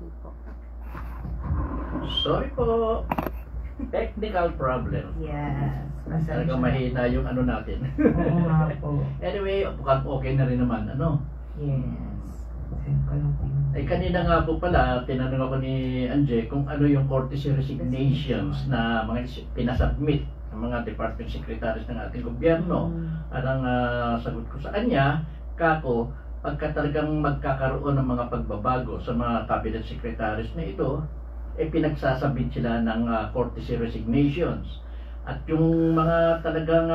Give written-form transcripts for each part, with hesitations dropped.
Okay po. Sorry po. Technical problem. Yes. Talagang mahina yung ano natin. Oo nga po. Anyway, mukhang okay na rin naman, ano? Yes. Send Kanina nga po pala, tinanong ako ni Anje kung ano yung courtesy resignations na mga pinasubmit ng mga department secretaries ng ating gobyerno. Parang sagot ko sa kanya, kako, pagka talagang magkakaroon ng mga pagbabago sa mga cabinet secretaries na ito, pinagsasabit sila ng courtesy resignations. At yung mga talagang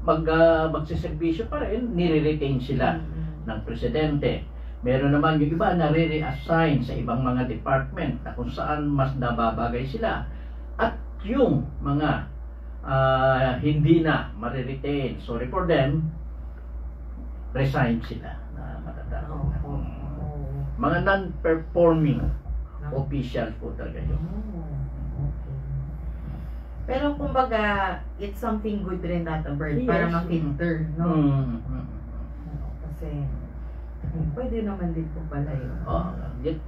magsiservisyo pa rin, nire-retain sila ng presidente. Meron naman yung iba na re-reassign sa ibang mga department na kung saan mas nababagay sila. At yung mga hindi na mariretain, sorry for them, resign sila na matatapos. Mga non-performing official po talaga yun. Okay. Pero kumbaga, it's something good rin that a bird Yes. para ma-filter, no? Kasi, pwede naman din po pala yun.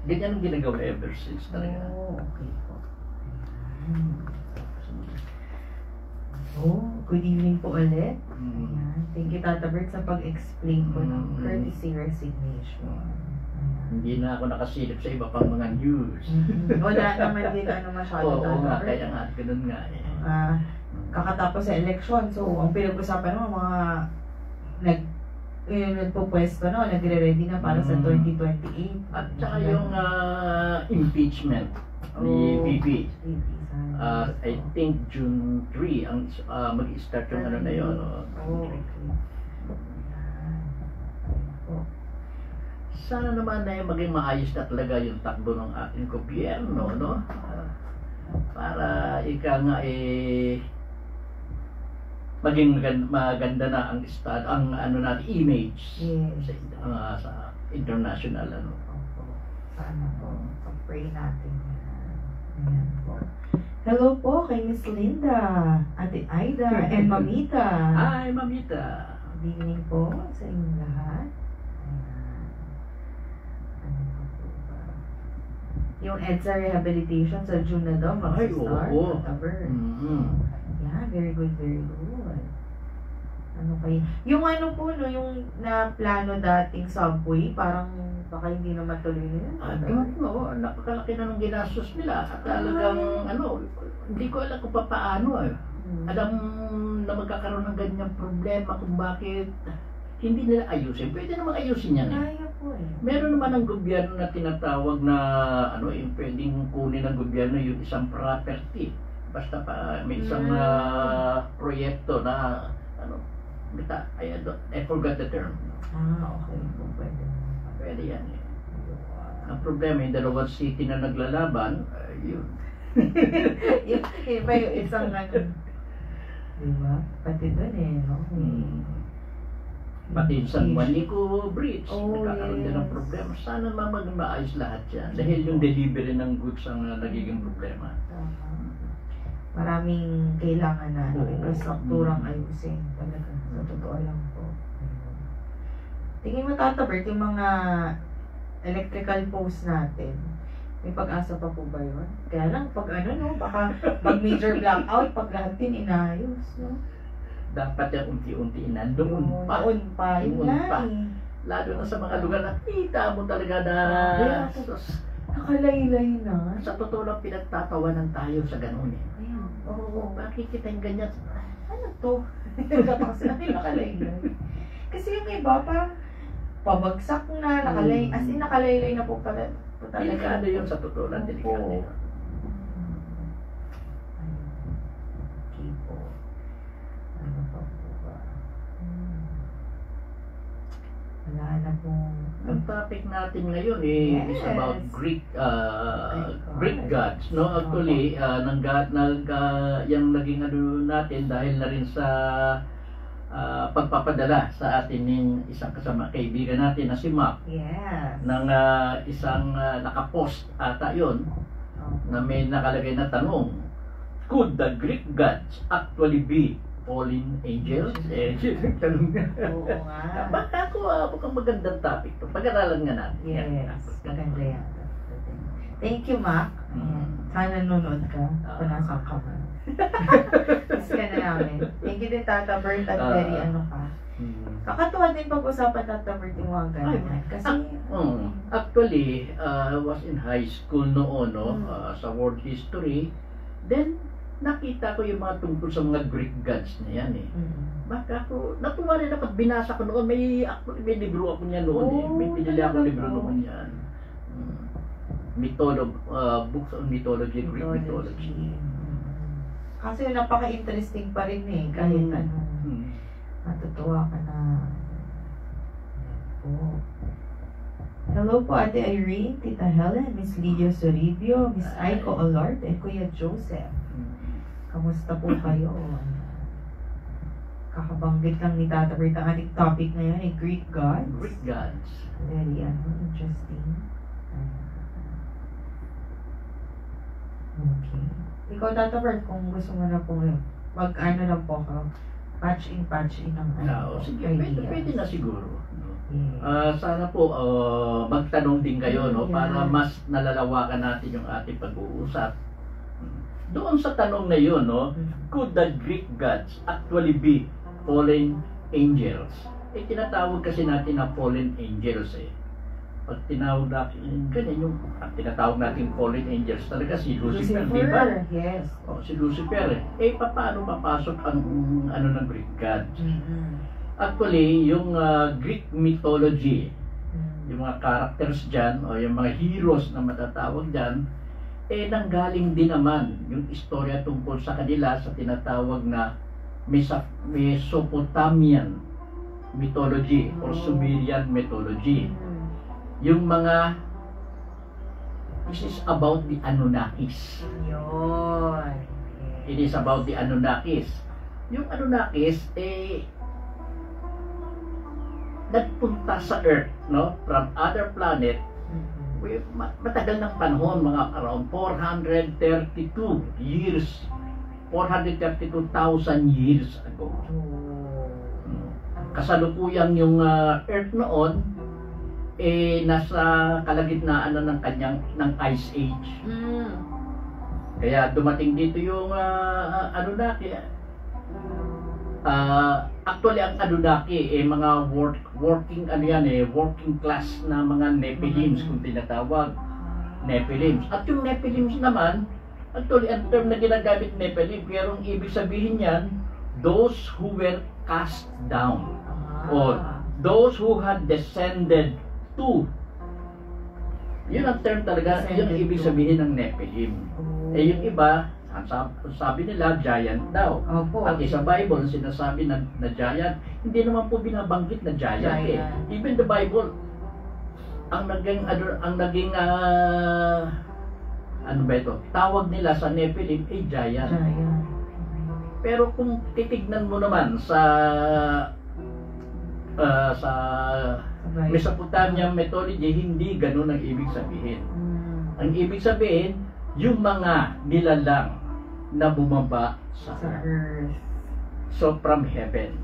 Ganyan ang ginagawa ever since talaga. Okay po. Good evening po ulit. Ayan. Thank you, Tata Bert, sa pag-explain po ng courtesy resignation. Hindi na ako nakasilip sa iba pang mga news. Wala naman din masyado, Oo Tata nga, Bert. kaya nga, ganun nga eh. Kakatapos sa election, so ang pinag-usapan naman mga nagpo-pwesto na, nagre-ready na para sa 2028. At saka yung impeachment ni VP. I think June 3 ang mag-start yung ano na yun. Sana naman na maging maayos na talaga yung takbo ng ating gobyerno, no? Para ika nga maging maganda na ang estado, ang ano natin, image sa international ano. Sana po, pag-pray natin yan. Ayan po. Hello po kay Miss Linda, Ate Aida, and Mamita. Hi, Mamita. Good evening po sa inyong lahat. Ayan. Ano po ba? Yung EDSA rehabilitation sa June na daw, mag-start. Yeah, very good, very good. Ano kayo? Yung ano po, no, yung na plano dating subway, parang baka hindi na matuloy nila. Napakalaki na ng ginastos nila at talagang hindi ko alam kung paano eh. Alam na magkakaroon ng ganyang problema kung bakit hindi nila ayusin. Pwede namang ayusin yan eh. Kaya po eh. Meron naman ng gobyerno na tinatawag na yung pwedeng kunin ng gobyerno yung isang property. Basta pa may isang proyekto na I forgot the term. Okay. Pwede. Pwede yan eh. Ang problema, yung dalawang city na naglalaban, yun. Iba yung isang diba? Pati doon eh, no? Pati yung San Juanico Bridge, nagkakaroon din ng problema. Sana maging maayos lahat yan. Dahil yung delivery ng goods ang nagiging problema. Maraming kailangan na infrastrukturang ayusin talaga. Sa totoo lang po. Tingin mo, Tata Bert, yung mga electrical post natin, may pag-asa pa po ba yun? Kaya lang, pag baka mag-major blackout, pag lahat din inayos, no? Dapat yung unti-unti na doon pa. Doon pa, yun lang eh. Lalo na sa mga lugar na kita mo talaga na nakalaylay na. sa totoo lang pinagtatawanan tayo sa ganun eh. Ayan. Bakit kita yung ganyan? Ano to? Kasi nakalaylay. Kasi yung iba parang pabagsak na, as in nakalaylay na po pala. Delikado yun sa totoo lang, delikado yun. Okay po. Ano pa po ba? Wala na pong... Ang topic natin ngayon is about Greek gods, no? Actually, yung naging natin dahil na rin sa pagpapadala sa atin ng isang kasama kaibigan natin na si Mac. Yes. Ng isang nakapost ata yun na may nakalagay na tanong, could the Greek gods actually be fallen angels? Tanong nga. Oo nga. Baka ako, mukhang magandang topic to. Pag-aralan nga natin. Yes, maganda yan. Thank you, Mac. Ayan. Sana nanonood ka kung nasaan ka man. Miss ka na namin. Thank you din, Tata Bert, at very ano ka. Kakatuwa din pag-usapan, Tata Bert, yung mga ganyan. Kasi, actually, I was in high school noon, no? Sa world history. Then, nakita ko yung mga tungkol sa mga Greek gods na yan eh. Baka ako, natuwa rin ako, binasa ko noon, may libro ako niya noon eh. May pinili ako libro noon yan. Books on mythology, Greek mythology. Kasi napaka-interesting pa rin eh, kahit ano, natutuwa ka na. Hello po, Ate Irene, Tita Helen, Miss Lydia Soribio, Miss Aiko Olarte, Kuya Joseph. Kamusta po kayo? Kakabanggit lang ni Tata Bert ang ating topic ngayon ay Greek gods. Greek gods. Very interesting. Okay. Ikaw, Tata Bert, kung gusto mo na po mag-ano lang po ka, patch in ang Sige, ideas. pwede na siguro. Yeah. Sana po magtanong din kayo, no, Yeah. para mas nalalawakan natin yung ating pag-uusap. Doon sa tanong na yun, no, could the Greek gods actually be fallen angels? Tinatawag kasi natin na fallen angels eh. Pag tinawag natin, ganyan yung tinatawag natin fallen angels talaga si Lucifer, di ba? Yes. Si Lucifer eh. Paano papasok ang ng Greek gods? Actually, yung Greek mythology, yung mga characters dyan, o yung mga heroes na matatawag dyan, nanggaling din naman yung istorya tungkol sa kanila sa tinatawag na Mesopotamian mythology or Sumerian mythology. Yung mga, this is about the Anunnakis. Yun. It is about the Anunnakis. Yung Anunnakis, nagpunta sa Earth, no, from other planet, matagal ng panahon, mga around 432,000 years ago. Kasalukuyan yung Earth noon, nasa kalagitnaan na ng Ice Age. Kaya dumating dito yung Anunnaki. Actually, ang Anunnaki, mga working class na mga Nephilims kung tinatawag. Nephilims. At yung Nephilims naman, actually, ang term na ginagamit Nephilim, pero ang ibig sabihin yan, those who were cast down. Or those who had descended to. Yun ang term talaga, yun ang ibig sabihin ng Nephilim. Yung iba, sabi nila, giant daw. At sa Bible, sinasabi na giant, hindi naman po binabanggit na giant. Even the Bible, ang naging tawag nila sa Nephilim ay giant. Pero kung titignan mo naman sa Mesopotamian mythology, hindi ganun ang ibig sabihin. Ang ibig sabihin, yung mga nilalang na bumaba sa earth. So from heaven.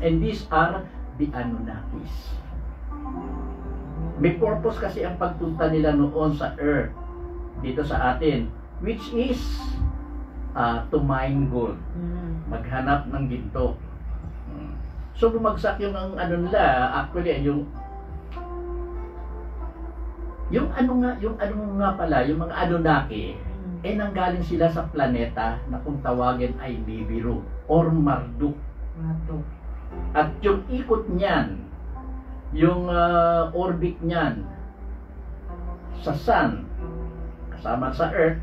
And these are the Anunnakis. May purpose kasi ang pagpunta nila noon sa earth, dito sa atin, which is to mine gold. Maghanap ng ginto. So bumagsak yung nila, actually yung mga Anunnaki, nanggaling sila sa planeta na kung tawagin ay Nibiru or Marduk. At yung ikot niyan, yung orbit niyan sa Sun, kasama sa Earth,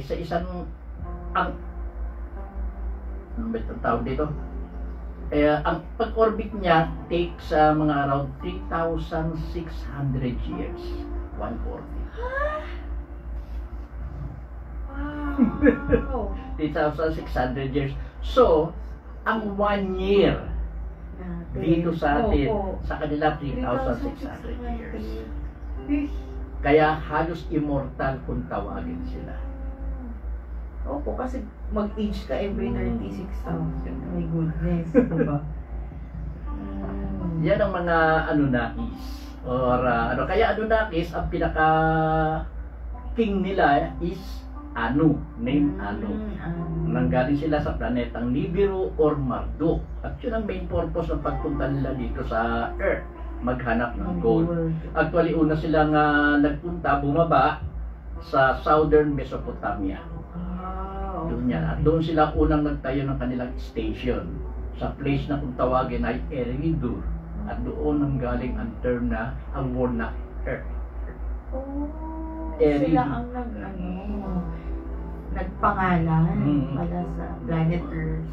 sa isang, ano ba itong tawag dito? Ang pag-orbit niya takes mga around 3,600 years. One orbit. Wow! 3,600 years. So, ang 1 year dito sa atin, sa kanila 3,600 years. Kaya halos immortal kung tawagin sila. Opo, kasi mag-age ka every 36,000. My goodness, diba? Yan ang mga Anunnakis. Or kaya Anunnakis, ang pinaka king nila is Anu, name Anu. Nanggaling sila sa planetang Nibiru or Marduk. At yun ang main purpose ng pagpunta nila dito sa Earth, maghanap ng gold. Actually, una silang nagpunta, bumaba sa Southern Mesopotamia. Doon yan. At doon sila unang nagtayo ng kanilang station sa place na kung tawagin ay Eridu. At doon ang galing ang term na ang word na Earth. Sila ang nagpangalan pala sa planet Earth.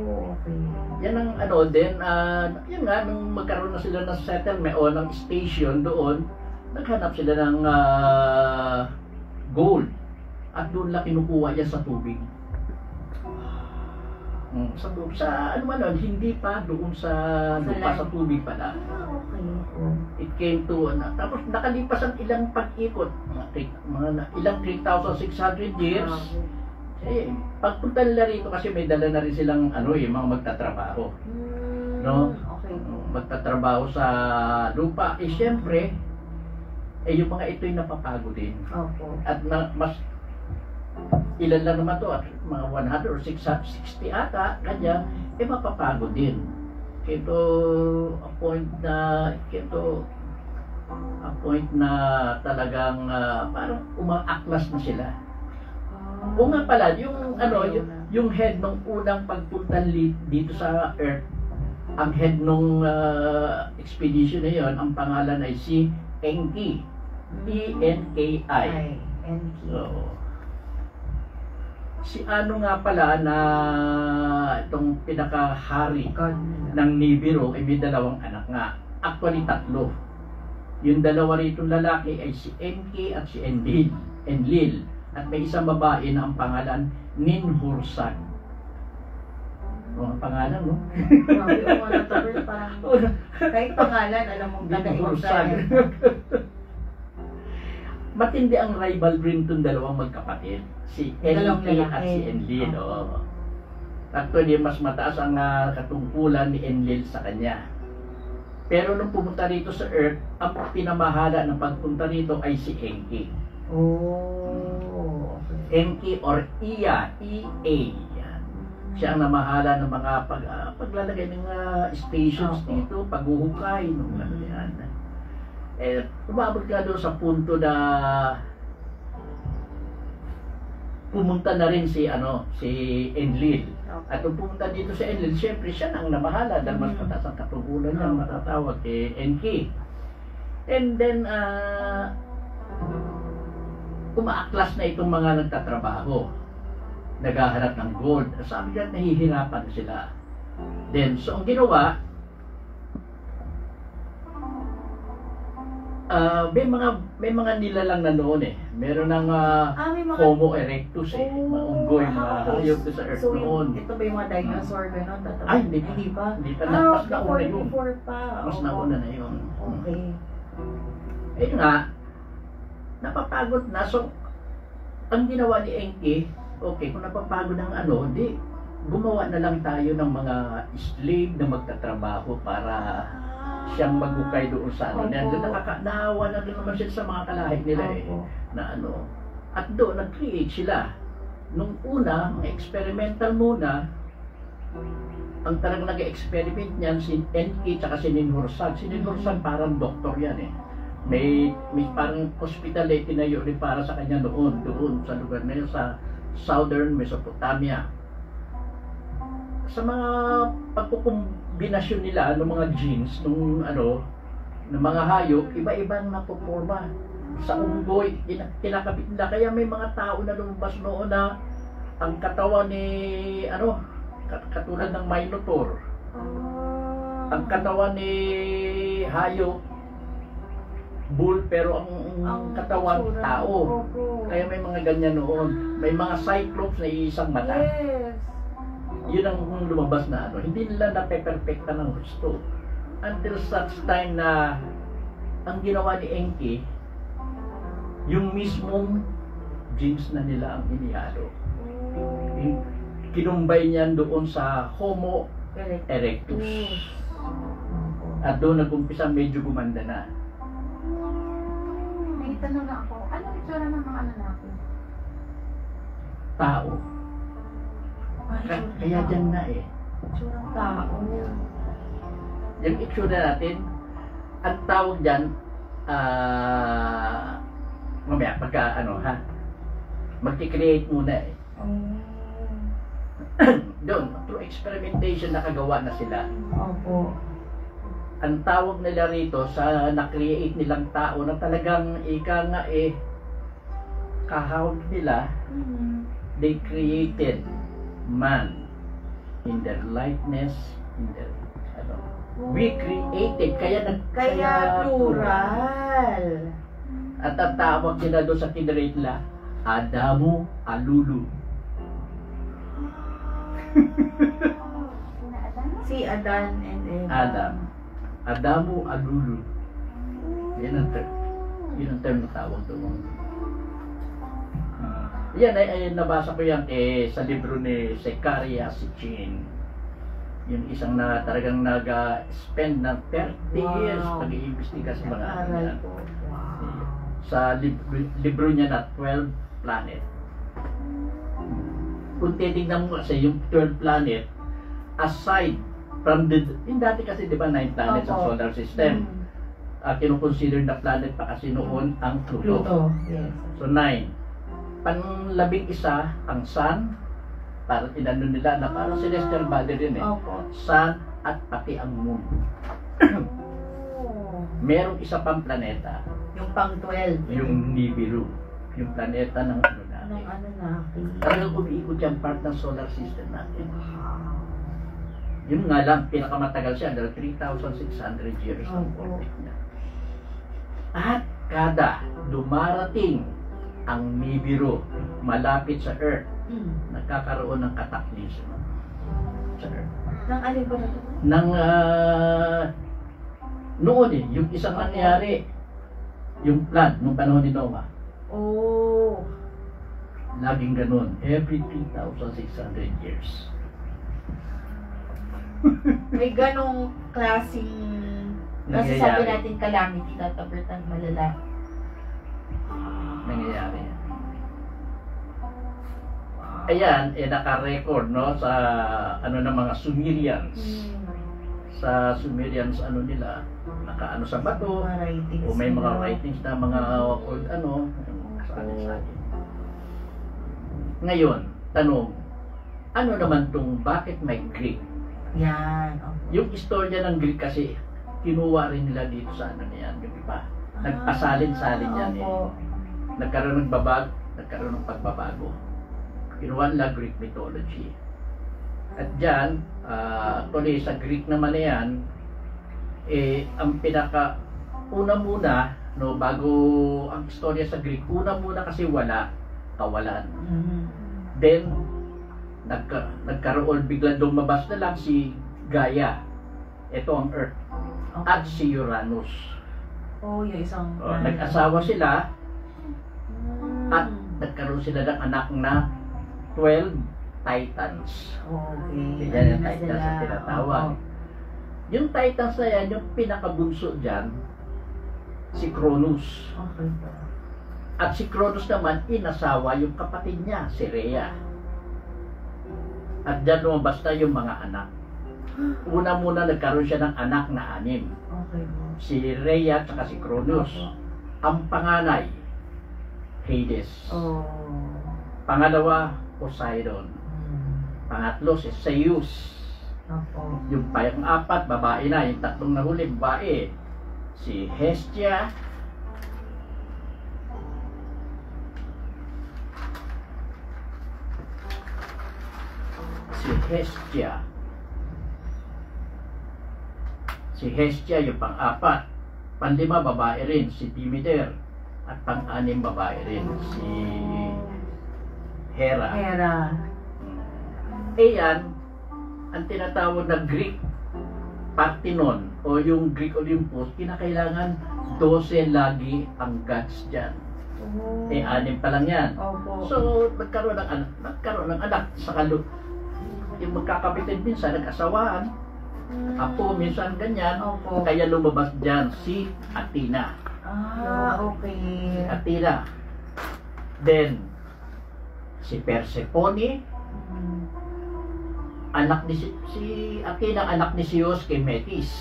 Okay. Yan ang din, yun nga, nung magkaroon na sila ng settlement o ng station doon, naghanap sila ng gold. At doon lang kinukuha yan sa tubig. Sa ano man nun, hindi pa doon sa lupa, sa tubig pala. Okay. It came to, tapos nakalipas ang ilang pag-ikot, mga ilang 3,600 years. Pagpunta nila rito kasi may dala na rin silang mga magtatrabaho. No? Okay. Magtatrabaho sa lupa. Siyempre, yung mga ito'y napapagod din. Opo. At mas ilan lang naman to, at mga 100 or 60 ata, kanya, mapapagod din. Ito, a point na talagang parang umaaklas na sila. O nga pala, yung head nung unang pagpunta dito sa Earth, ang head nung expedition na yon, ang pangalan ay si Enki. E-N-K-I. Enki. Si nga pala na itong pinakahari ng Nibiru ay may dalawang anak nga. Actually, 3. Yung dalawa rito lalaki ay si Enki at si Enlil. At may isang babae na ang pangalan Ninhursag. Ang pangalan, no? Kahit pangalan, alam mong Ninhursag. Matindi ang rivalry nitong dalawang magkapatid. Si Enki at si Enlil. Actually, mas mataas ang katungkulan ni Enlil sa kanya. Pero nung pumunta rito sa Earth, ang pinamahala ng pagpunta rito ay si Enki. Enki or Ea, E-A. Siya ang namahala ng mga paglalagay ng stations dito, paghuhukay, nung yan. Umabot ka doon sa punto na pumunta na rin si Enlil. At nung pumunta dito si Enlil, siyempre siya ang namahala dahil mas mataas ang katungkulan niya matatawag kay Enki. And then, umaaklas na itong mga nagtatrabaho, naghahanap ng gold. Sabi niya, nahihirapan sila. Then, so ang ginawa, may mga nilalang na noon Meron ng Homo erectus mga unggoy, mga hayop sa Earth so, noon. Ito ba yung mga dinosaur gano'n? Ay, hindi pa. Hindi pa mas nauna yun. Mas nauna na yun. Okay. Ayun nga, napapagod na. So, ang ginawa ni Enki, okay, kung napapagod ng di gumawa na lang tayo ng mga slave na magtatrabaho para siyang maghukay doon sa Doon nakakanawa na doon naman sila sa mga kalahi nila na At doon, nag-create sila. Nung una, mga experimental muna, ang talagang nag-experiment niyan si Enki at si Ninhursag. Si Ninhursag parang doktor yan May parang hospital tinayo rin para sa kanya doon sa lugar na yun, sa Southern Mesopotamia. Sa mga pagkukombinasyon nila ng mga genes ng mga hayop, iba-ibang napoporma. Sa unggoy, kinakabit nila. Kaya may mga tao na lumabas noon na ang katawan ni katulad ng Minotaur. Ang katawan ni hayop, bull, pero ang katawan tao. Kaya may mga ganyan noon. May mga cyclops na isang mata. Yun ang lumabas na hindi nila nape-perfecta ng gusto. Until such time na ang ginawa ni Enki, yung mismong genes na nila ang inihalo. Kinumbay niyan doon sa Homo erectus. At doon nag-umpisa medyo gumanda na. May tanong na ako, anong itsura ng mga anak natin? Tao. Kaya dyan na eh. Itsurang Tao. Yung itsura natin, ang tawag dyan, mamaya, pagka ano ha, magki-create muna eh. Doon, through experimentation, nakagawa na sila. Opo. Ang tawag nila rito sa na-create nilang tao na talagang ika nga eh, kahawag nila, they created man in their likeness, in their, ano, we created, Kaya plural. At ang tawag nila doon sa kinrate nila, Adamu Alulu. Si Adan and Eva. Adam. Adamu Alulu. Yan ang term. Yun ang term na tawag doon. Yan ay nabasa ko yan sa libro ni Zecharia Sitchin. Yung isang na talagang nag-spend ng 30 years pag-iimbestiga sa mga ano yan. Sa libro niya na 12 Planet. Kung titignan mo kasi yung 12 planet, aside from yung dati kasi di ba 9 planets sa solar system, kinukonsider na planet pa kasi noon ang Pluto. Yes. So 9. Panlabing isa ang Sun, para inano nila na parang celestial body din eh. Opo. Sun at pati ang Moon. Merong isa pang planeta, Yung pang 12. yung Nibiru, yung planeta ng ano natin. Anong ano na? Talagang umiikot yung part ng solar system natin. Yun nga lang, pinakamatagal siya, dahil 3,600 years ang orbit niya. At kada dumarating ang Nibiru malapit sa Earth, nagkakaroon ng cataclysm sa Earth. Nang alin ba na ito? Nang noon eh, yung isang nangyari, yung flood, nung panahon ni Noah, Oh. laging ganun, every 3,600 years. May ganong klaseng Nangyayari. nasasabi natin calamity, tatapertan malala. Nangyayari. Ayan, naka-record no sa ano ng mga Sumerians. Sa Sumerians ano nila, nakaano sa bato Mga writings o may mga nila. writings na mga old ano sa atin. Ngayon, tanong, ano naman tong bakit may Greek? Yan. Okay. Yung istorya ng Greek kasi kinuha rin nila dito sa ano niyan, yung iba. Nagpasalin-salin yan eh. Opo. Nagkaroon ng pagbabago. Kinuha nila Greek mythology. At dyan, tuloy sa Greek naman na yan, ang pinaka, una muna, no, bago ang istorya sa Greek, una muna kasi wala, kawalan. Then, nagkaroon, biglang lumabas na lang si Gaia. Ito ang Earth. Okay. At si Uranus. Oh, yung isang... Nag-asawa sila at nagkaroon sila ng anak na 12 Titans. Okay. Yan yung Ano na Titans sila? na tinatawag. Oo. Yung Titans na yan, yung pinakabunso dyan, si Cronus. Okay. At si Cronus naman, inasawa yung kapatid niya, si Rhea. At dyan lumabas na yung mga anak. Una muna nagkaroon siya ng anak na 6. Okay. Si Rhea at si Cronus. Ang panganay, Hades. Oh. Pangalawa, Poseidon. Pangatlo, si Zeus. Opo. Yung pang-apat, babae na. Yung tatlong nahuli, babae. Si Hestia. Si Hestia yung pang-apat. Panlima, babae rin, si Demeter. At pang-anim, babae rin, si Hera. Hera. Ayan, ang tinatawag na Greek Parthenon o yung Greek Olympus, kinakailangan 12 lagi ang gods dyan. Oh. 6 pa lang yan. Opo. So, nagkaroon ng anak sa yung magkakapitid minsan, nag-asawaan, apo, minsan ganyan, Opo. kaya lumabas dyan si Athena. Okay. Athena. Then, si Persephone, anak ni si Athena, anak ni Zeus kay Metis.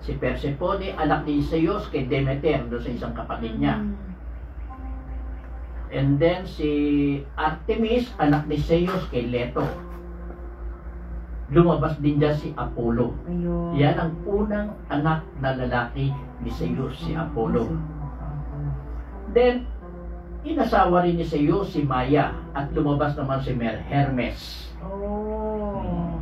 Si Persephone, anak ni Zeus kay Demeter, doon sa isang kapatid niya. And then, si Artemis, anak ni Zeus kay Leto. Lumabas din dyan si Apollo. Ayun. Yan ang unang anak na lalaki ni Zeus, si Apollo. Then, inasawa rin ni Zeus si Maya at lumabas naman si Hermes. Oh.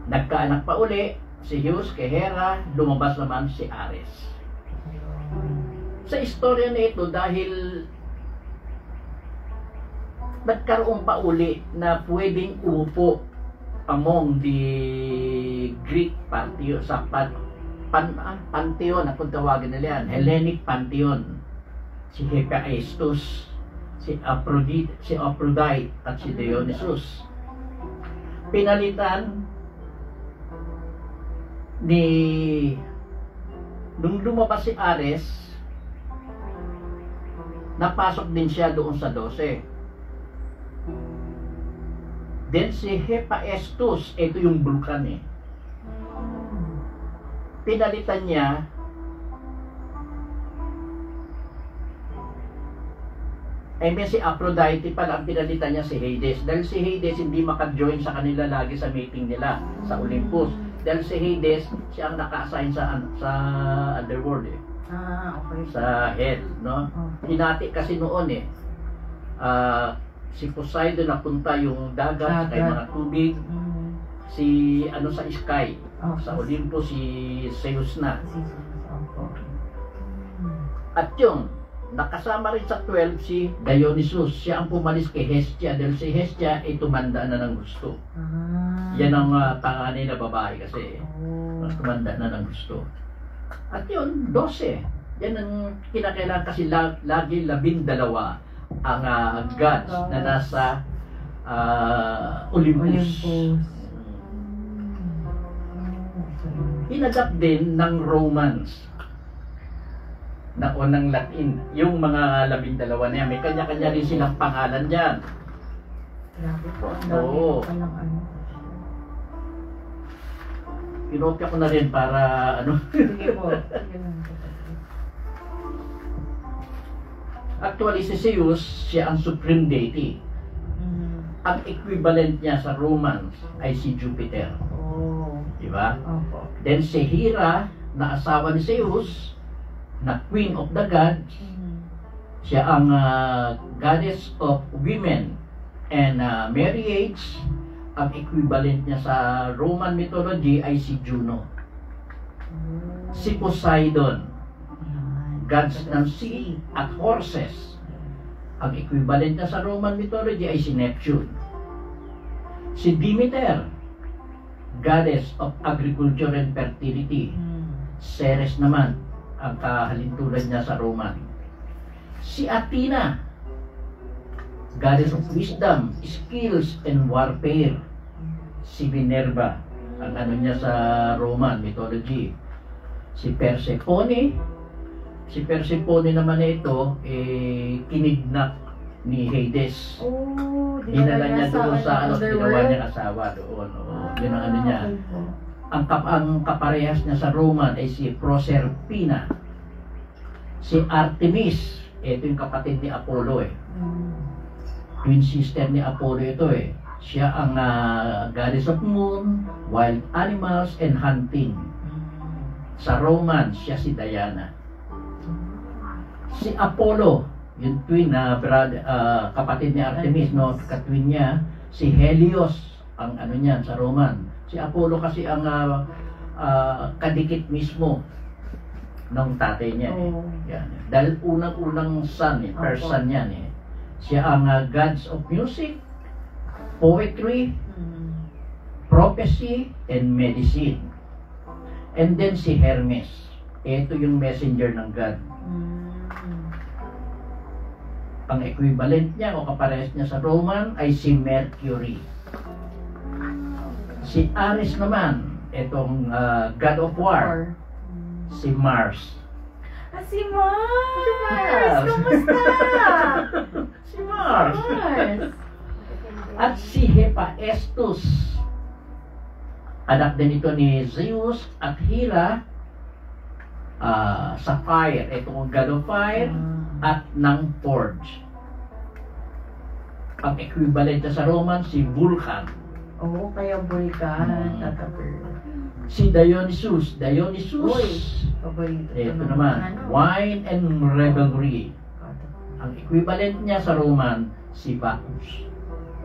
Nagkaanak pa uli si Zeus kay Hera, lumabas naman si Ares. Sa istorya na ito, dahil nagkaroon pa uli na pwedeng umupo among the Greek pantheon sa pantheon na kung tawagin nila yan, Hellenic pantheon, si Hephaestus, si Aphrodite at si Dionysus. Pinalitan ni nung lumabas si Ares, napasok din siya doon sa 12. Then si Hephaestus, ito yung Vulcan eh. Pinalitan niya si Aphrodite pala, ang pinalitan niya si Hades. Dahil si Hades hindi maka-join sa kanila lagi sa meeting nila sa Olympus. Dahil si Hades, siya ang naka-assign sa underworld eh. Okay. Sa hell, no? Hinati kasi noon eh. Si Poseidon napunta yung dagat, sa mga tubig. Si sa sky, sa Olympus si Zeus na. At yung nakasama rin sa 12 si Dionysus. Siya ang pumalis kay Hestia dahil si Hestia ay tumanda na ng gusto. Yan ang panganay na babae kasi. Mas tumanda na ng gusto. At yun, 12. Yan ang kinakailangan kasi lagi 12 ang gods na nasa Olympus. Inadapt din ng Romans na unang Latin. Yung mga 12 na yan, may kanya-kanya rin silang pangalan dyan. Grabe po, ang dami Oo. pa lang ano. Pinopya ko na rin para Sige po. Sige lang po. Actually, si Zeus, siya ang supreme deity. Ang equivalent niya sa Romans ay si Jupiter. Diba? Opo. Then si Hera, na asawa ni Zeus, na queen of the gods, siya ang goddess of women and marriage. Ang equivalent niya sa Roman mythology ay si Juno. Si Poseidon, gods ng sea at horses. Ang equivalent niya sa Roman mythology ay si Neptune. Si Demeter, goddess of agriculture and fertility. Ceres naman, ang kahalintulad niya sa Roman. Si Athena, goddess of wisdom, skills, and warfare. Si Minerva, ang ano niya sa Roman mythology. Si Persephone naman ito, kinidnap ni Hades. Dinala niya doon sa ginawa niyang asawa doon. Yun ang ano niya. Ang kaparehas niya sa Roman ay si Proserpina. Si Artemis, ito yung kapatid ni Apollo eh. Twin sister ni Apollo ito eh. Siya ang goddess of moon, wild animals, and hunting. Sa Roman, siya si Diana. Si Apollo, yung twin na kapatid ni Artemis, no, katwin niya, si Helios, ang ano niyan sa Roman. Si Apollo kasi ang kadikit mismo ng tatay niya. Yan. Dahil unang-unang son, first son yan eh. Siya ang gods of music, poetry, prophecy, and medicine. And then si Hermes. Ito yung messenger ng God. Ang equivalent niya o kaparehas niya sa Roman ay si Mercury. Si Ares naman, itong God of War, si Mars. Si Mars! Si Mars! Kamusta? Si Mars! Mars! At si Hephaestus, anak din ito ni Zeus at Hera, sa fire. Itong God of Fire at ng Forge. Ang equivalent niya sa Roman, si Vulcan. Oo, kaya Vulcan, Tataper. Si Dionysus. Uy, paborito. Ito naman, Wine and Revelry. Ang equivalent niya sa Roman, si Bacchus.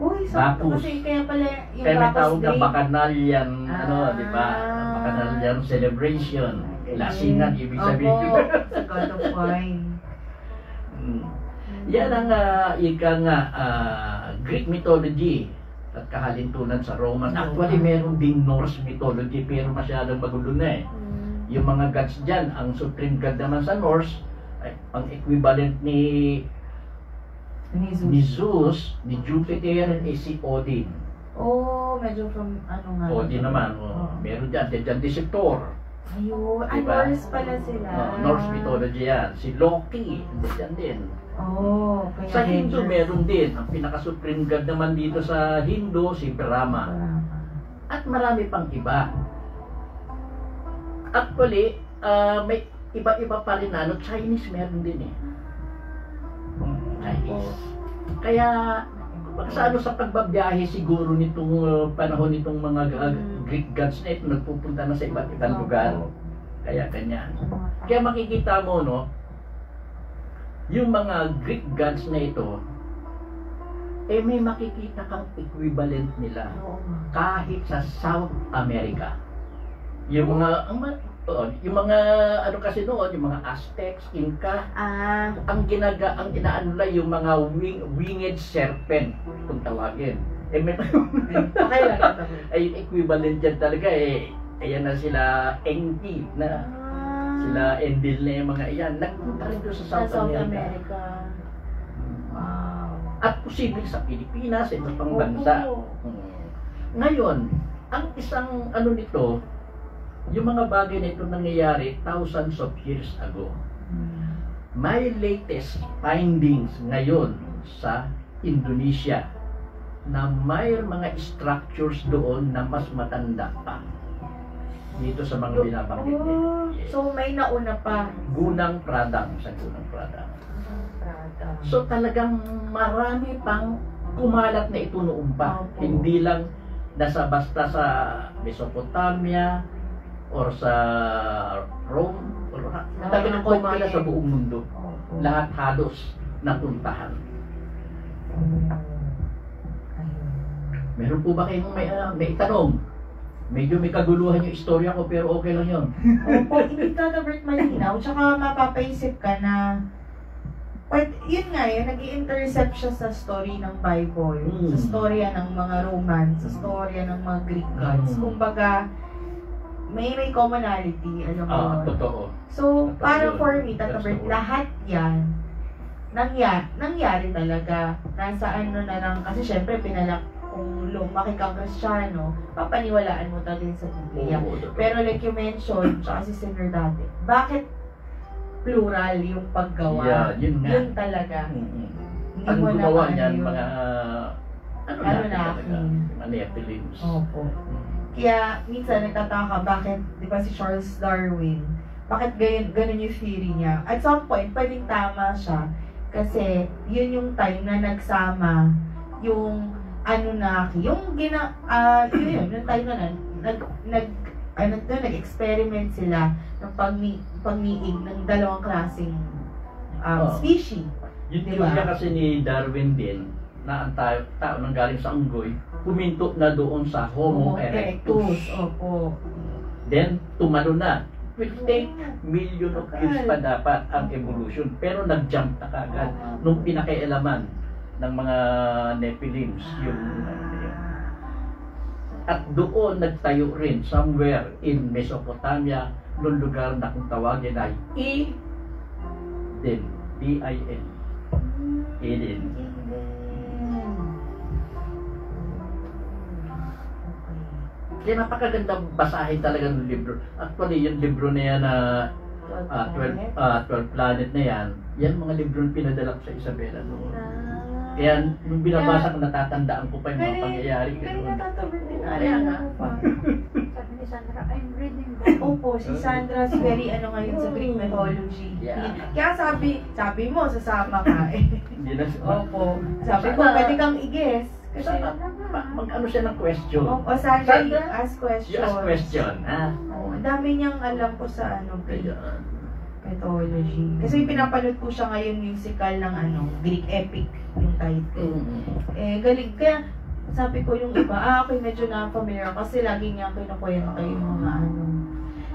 Uy, sakto Bacchus. kasi kaya pala yung Kaya may Bacchus tawag na Day. Bacchanalian, Ah. di ba? Bacchanalian celebration. Lasingan, ibig sabihin. Opo, sa God of Wine. Yan ang ika nga Greek mythology at kahalintunan sa Roman. Actually, meron ding Norse mythology pero masyadong magulo na eh. Yung mga gods dyan, ang supreme god naman sa Norse, ay, ang equivalent ni Zeus, ni Jupiter, ay si Odin. Oh, medyo from ano nga. Odin naman, meron dyan, dyan si Thor. Ayun, Diba? Norse pala sila. Norse mythology yan. Si Loki, dyan din. Oh, kaya Sa Hindu Avengers. meron din. Ang pinaka-supreme god naman dito sa Hindu, si Brahma. At marami pang iba. Actually, may iba-iba pa rin na. Chinese meron din eh. Chinese. Kaya, sa ano sa pagbabiyahe siguro nitong panahon nitong mga Greek gods na ito, nagpupunta na sa iba't ibang lugar. Kaya ganyan. Kaya makikita mo, no, yung mga Greek gods na ito, eh may makikita kang equivalent nila kahit sa South America. Yung mga ano kasi noon, yung mga Aztecs, Inca, ang inaano lang yung mga winged serpent kung tawagin. Eh may Okay lang ito. ay equivalent dyan talaga eh. Ayan na sila Enki na sila Endil na yung mga iyan. Nagpunta rin doon sa South America. Wow. At posible sa Pilipinas, sa iba pang bansa. Ngayon, ang isang ano nito, yung mga bagay na ito nangyayari thousands of years ago. May latest findings ngayon sa Indonesia na may mga structures doon na mas matanda pa dito sa mga binabanggit nito. Yes. So may nauna pa. Gunang Pradang, sa Gunang Pradang. So talagang marami pang kumalat na ito noon pa. Opo. Hindi lang nasa basta sa Mesopotamia or sa Rome. Talagang kumala sa buong mundo. Lahat halos napuntahan. Meron po ba kayong may tanong? Medyo may kaguluhan yung istorya ko pero okay lang yun. Opo, hindi ka Bert malinaw. Tsaka mapapaisip ka na yun nga yun, nag-i-intercept siya sa story ng Bible, sa storya ng mga Romans, sa storya ng mga Greek gods. Kumbaga, may commonality, alam mo. Totoo. So, Totoo para yun. for me, Tata That's Bert, the word. lahat yan, nangyari talaga. Nasa ano na lang, kasi syempre kung lumaki kang Kristiyano, papaniwalaan mo talaga sa Biblia. Oo, totoo. Pero like you mentioned, tsaka si Sinner dati, bakit plural yung paggawa? Yeah, yun nga. Yun talaga. Mm-hmm. Hindi Ang mo gumawa na niyan, yun. mga Ano natin na, talaga, mga Nephilims. Opo. Kaya minsan nagtataka bakit, di ba si Charles Darwin, bakit ganun yung theory niya? At some point, pwedeng tama siya. Kasi yun yung time na nagsama yung Anunnaki, yung yun, yung time na nag-experiment sila ng pagniig ng dalawang klaseng species. Yung Diba? teorya kasi ni Darwin din, na ang tao nang galing sa unggoy, puminto na doon sa Homo erectus. Opo. Then, tumalo na. Will take million of years pa dapat ang evolution. Pero nag-jump na kagad nung pinakailaman ng mga Nephilims. Yung, at doon nagtayo rin somewhere in Mesopotamia noong lugar na kung tawagin ay Eden. D-I-N. Eden. Okay. Kaya napakaganda basahin talaga ng libro. Actually, yung libro na yan na 12 Planet na yan, yan mga libro na pinadala ko sa Isabela noon. Kaya nung binabasa ko, natatandaan ko pa yung mga pangyayari. Pero natatabi din. Kaya nga. Sabi ni Sandra, I'm reading that. Opo, si Sandra's very ngayon sa Greek mythology. Yeah. Kaya sabi mo, sasama ka eh. Hindi na siya. Opo. Sabi ko, pwede kang i-guess. Kasi, Mag-ano siya ng question. o Sandra, Sandra, ask questions. You ask question, ha? Oh, ang dami niyang alam po sa Greek Ayun. mythology. Kasi pinapanood po siya ngayon musical ng Greek epic yung title. Eh, galing. Kaya, sabi ko yung iba, okay, medyo na-familiar kasi lagi niya kinukwento yung mga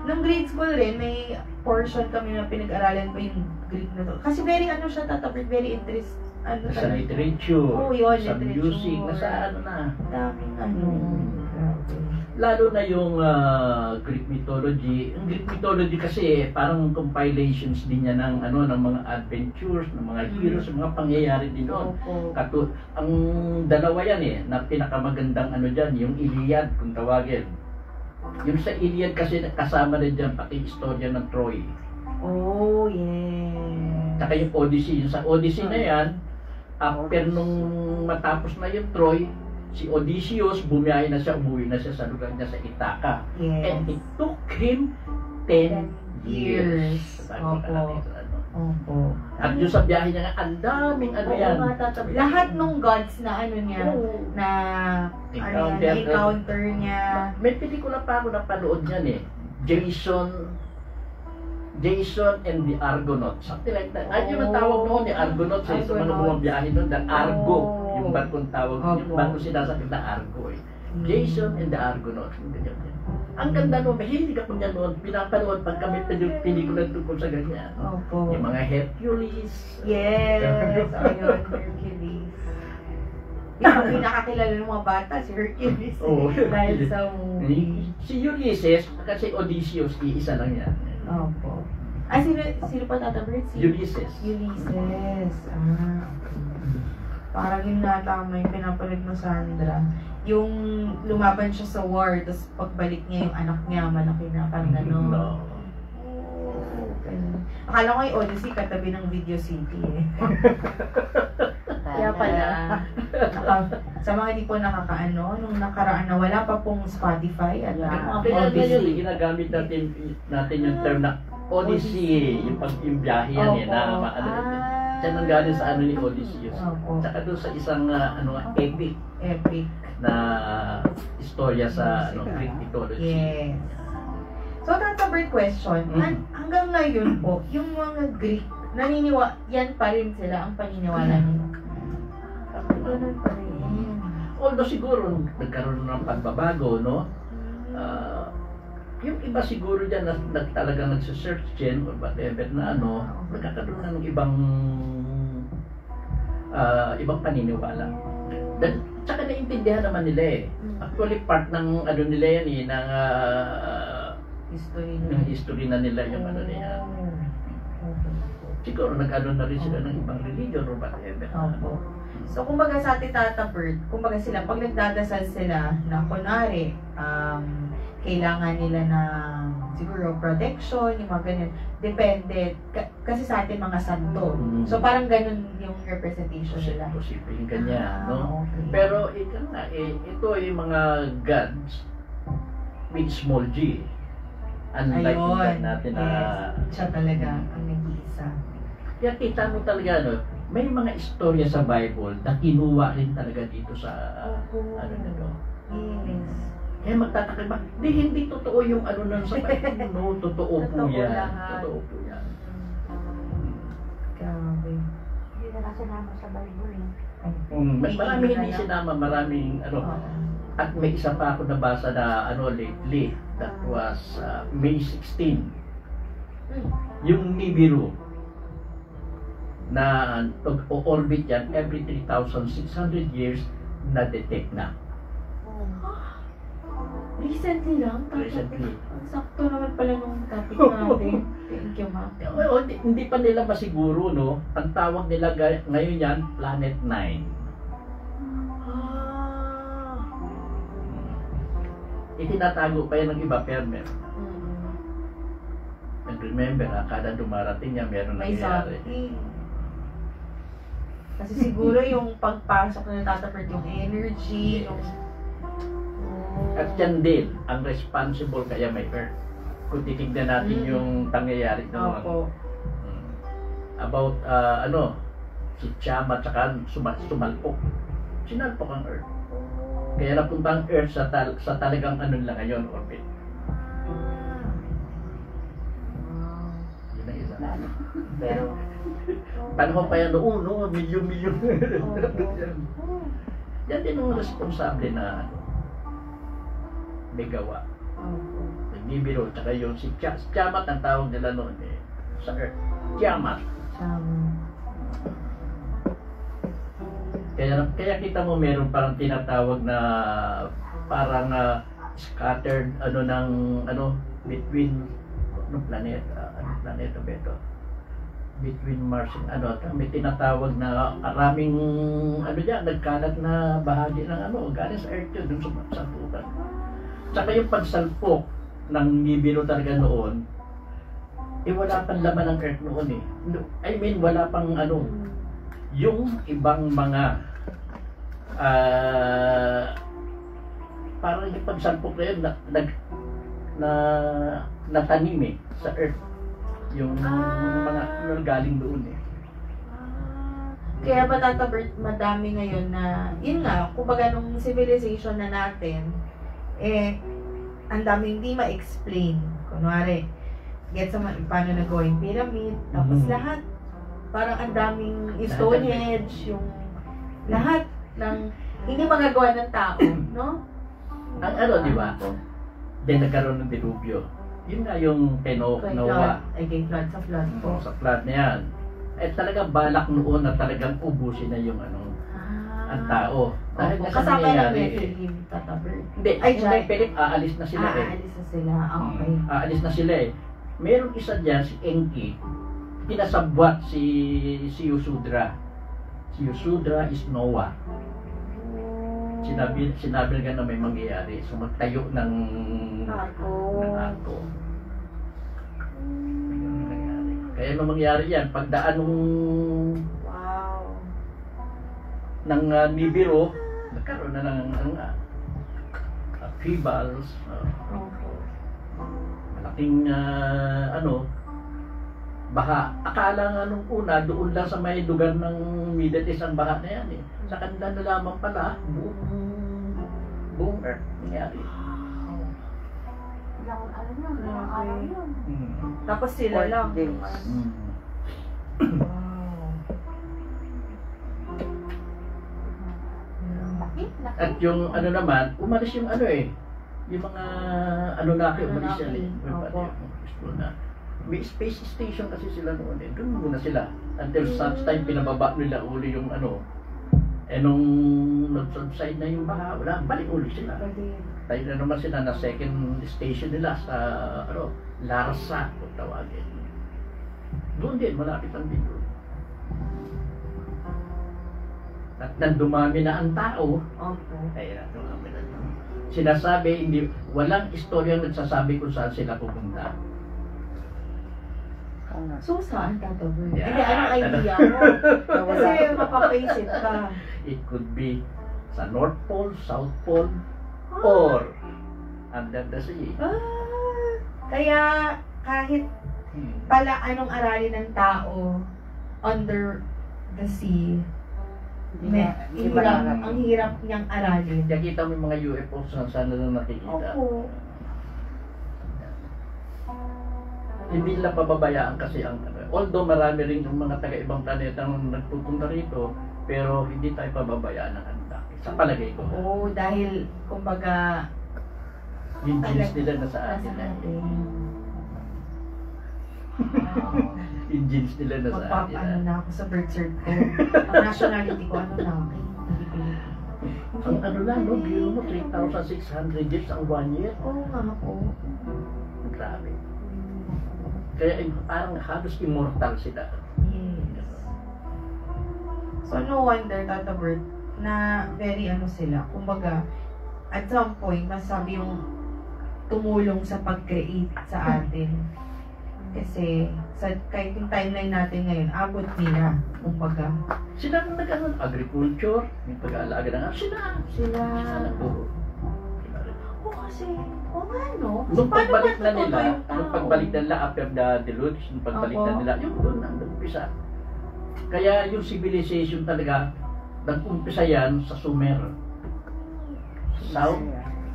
Nung grade school rin, may portion kami na pinag-aralan ko yung Greek na to. Kasi very siya tatapit, very interest. Sa literature, Oh, yun, sa literature. music, nasa na. Daming grabe. Lalo na yung Greek mythology. Ang Greek mythology kasi parang compilations din niya ng ng mga adventures, ng mga heroes, mga pangyayari din doon. Opo. Ang dalawa yan na pinakamagandang diyan, yung Iliad kung tawagin. Yung sa Iliad kasi kasama na diyan pati istorya ng Troy. Oh, yeah. Saka yung Odyssey. Yung sa Odyssey na yan, after nung matapos na yung Troy, si Odysseus, bumiyahe na siya, umuwi na siya sa lugar niya sa Ithaca. Yes. And it took him 10 years. Opo. Opo. At yung sa biyahe niya nga, ang daming yan. Lahat nung gods na niya, na encounter niya. May pelikula pa ako napanood niyan Jason and the Argonauts. Something like that. Ay, yun ang tawag noon, Argonauts. Sa mga bumabiyahe noon, the Argo. Yung barkong tawag, yung barkong sinasakit na Argo. Jason and the Argonauts. Ang ganda noon, mahilig ako niya noon. Pinapanood pag kami pelikula tungkol sa ganyan. Opo. Yung mga Hercules. Yes. Ayun, Hercules. Yung pinakakilala ng mga bata, si Hercules. Dahil sa movie. Si Ulysses, kasi Odysseus, iisa lang yan. Opo. Sino pa tatabert? Ulysses. Ulysses. Okay. Parang yung natama yung pinapanood mo, Sandra. Yung lumaban siya sa war, tapos pagbalik niya yung anak niya, malaki na, parang gano'n. No. Akala ko yung Odyssey katabi ng Video City eh. Kaya pala, sa mga hindi po nung nakaraan na wala pa pong Spotify at Kaya ngayon, Odyssey. ginagamit natin yung term na Odyssey, yung biyahe yan Diyan ang galing sa ni Odysseus. Tsaka doon sa isang epic na istorya sa Greek mythology. Yes. So, that's a great question. Hanggang ngayon po, yung mga Greek, yan pa rin sila ang paniniwala nila. Ganun pa rin. Although siguro nagkaroon ng pagbabago, no? Yung iba siguro dyan na talagang nagsisearch din or whatever na nagkakaroon na ng ibang paniniwala. Tsaka naintindihan naman nila Actually, part ng nila yan ng history na nila yung niya. Siguro nag-ano na rin sila ng ibang religion or whatever. Opo. So, kumbaga sa ating Tata Bert, kumbaga sila, pag nagdadasal sila na kunwari, kailangan nila ng siguro protection, yung mga ganyan. Depende. Kasi sa atin mga santo. So, parang ganun yung representation nila. Posible yung ganyan, no? Okay. Pero, ito yung mga gods with small g. Unlike yung god natin na... Siya talaga ang nag-iisa. Kaya kita mo talaga, may mga istorya sa Bible na kinuha rin talaga dito sa Yes. Kaya magtataka ba, hindi totoo yung nun sa Bible, no? Totoo po yan. lahat. Totoo po yan. Grabe. Hindi na kasi naman sa Bible Marami hindi sinama, maraming At may isa pa ako nabasa na lately, that was May 16. Yung Nibiru na orbit yan every 3,600 years na detect na. Recently lang? Recently. Sakto naman pala nung topic natin. Thank you, ma'am. Hindi pa nila masiguro, no? Ang tawag nila ngayon yan, Planet 9. Ah. Itinatago pa yan ng iba, pero meron. And remember, kada dumarating niya, meron May nangyayari. something. Kasi siguro yung pagpasok na natatapert yung energy, yung... At yan din, ang responsible kaya may Earth. Kung titignan natin yung pangyayari ng Opo. about si Tiamat saka sumalpok. Sinalpok ang Earth. Kaya napunta ang Earth sa talagang ano lang ngayon, orbit. Yun ang isa. Pero, Panahon pa yan noon, no? Milyon-milyon. Yan din ang responsable na may gawa. Nagbibiro, tsaka yung si Tiamat ang tawag nila noon sa Earth. Tiamat. Kaya kita mo meron parang tinatawag na parang scattered between planeta ba ito? Between Mars and may tinatawag na maraming diyan nagkalat na bahagi ng galing sa Earth yun dun sa salpukan. Tsaka yung pagsalpok ng Nibiru talaga noon, wala pang laman ng Earth noon eh. I mean, wala pang yung ibang mga parang yung pagsalpok na yun natanim sa Earth. Yung mga galing doon eh. Kaya ba tatabert madami ngayon na, yun nga, kumbaga nung civilization na natin, ang daming hindi ma-explain. Kunwari, get sa paano nagawa yung pyramid, tapos lahat, parang ang daming Stonehenge, yung lahat ng hindi magagawa ng tao, no? Ang di ba? Then nagkaroon ng dilubyo. Yun nga yung kay Noah. Kay flood, sa flood po. Sa flood na yan. Talagang balak noon na talagang ubusin na yung ang tao. Dahil kasama lang yung tatabert. Hindi, Philip, aalis na sila Aalis na sila, okay. Aalis na sila Meron isa dyan, si Enki, pinasabwat si Yusudra. Si Yusudra is Noah. Sinabi nga na may mangyayari. So magtayo ng arko. Kaya nung mangyari yan, pagdaan ng Nibiru, nagkaroon na ng upheavals, malaking baha. Akala nga nung una, doon lang sa may lugar ng Middle East ang baha na yan Sa kanila na lamang pala, buong Earth nangyari. Tapos sila lang. At yung naman, umalis yung yung mga umalis yan May space station kasi sila noon Doon muna sila. Until such time, pinababa nila uli yung nung nag-subside na yung baha, balik uli sila. Tayo na naman sila na second station nila sa Larsa, kung tawagin. Doon din, malapit ang dito. At nang dumami na ang tao, kaya dumami na. Sinasabi, walang istoryang nagsasabi kung saan sila pupunta. So, saan tatabert? Hindi, anong idea mo? Kasi mapapaisip ka. It could be sa North Pole, South Pole, or under the sea. Kaya kahit pala anong aralin ng tao under the sea, ang hirap niyang aralin. Nakita mo yung mga UFOs na sana na nakikita. Opo. Hindi nila pababayaan kasi although marami rin yung mga taga-ibang planetang nagpupunta rito, pero hindi tayo pababayaan ng Anunnaki. Sa palagay ko. Dahil kumbaga yung genes nila nasa atin. Yung genes nila nasa atin. Magpapano na ako sa birth cert ko. Ang nationality ko, Anunnaki. Ang lang, biro mo, 3,600 years ang 1 year. Oo nga po. Grabe. Kaya parang halos immortal sila. Yes. So, no wonder, Tata Bert, na very ano sila. Kumbaga, at some point, masabi yung tumulong sa pag-create sa atin. Kasi, kahit yung timeline natin ngayon, abot nila. Kumbaga, Sila nang nag-ano, agriculture, yung pag-aalaga ng sila. sila... Oo. Oo, kasi, oo nga, no? So, Nung paano pagbalik na matututo nila, yung tao? nung pagbalik na nila after the deluge, nung pagbalik na Opo. nila, yung doon ang nag-umpisa. Kaya yung civilization talaga, nag-umpisa yan sa Sumer. South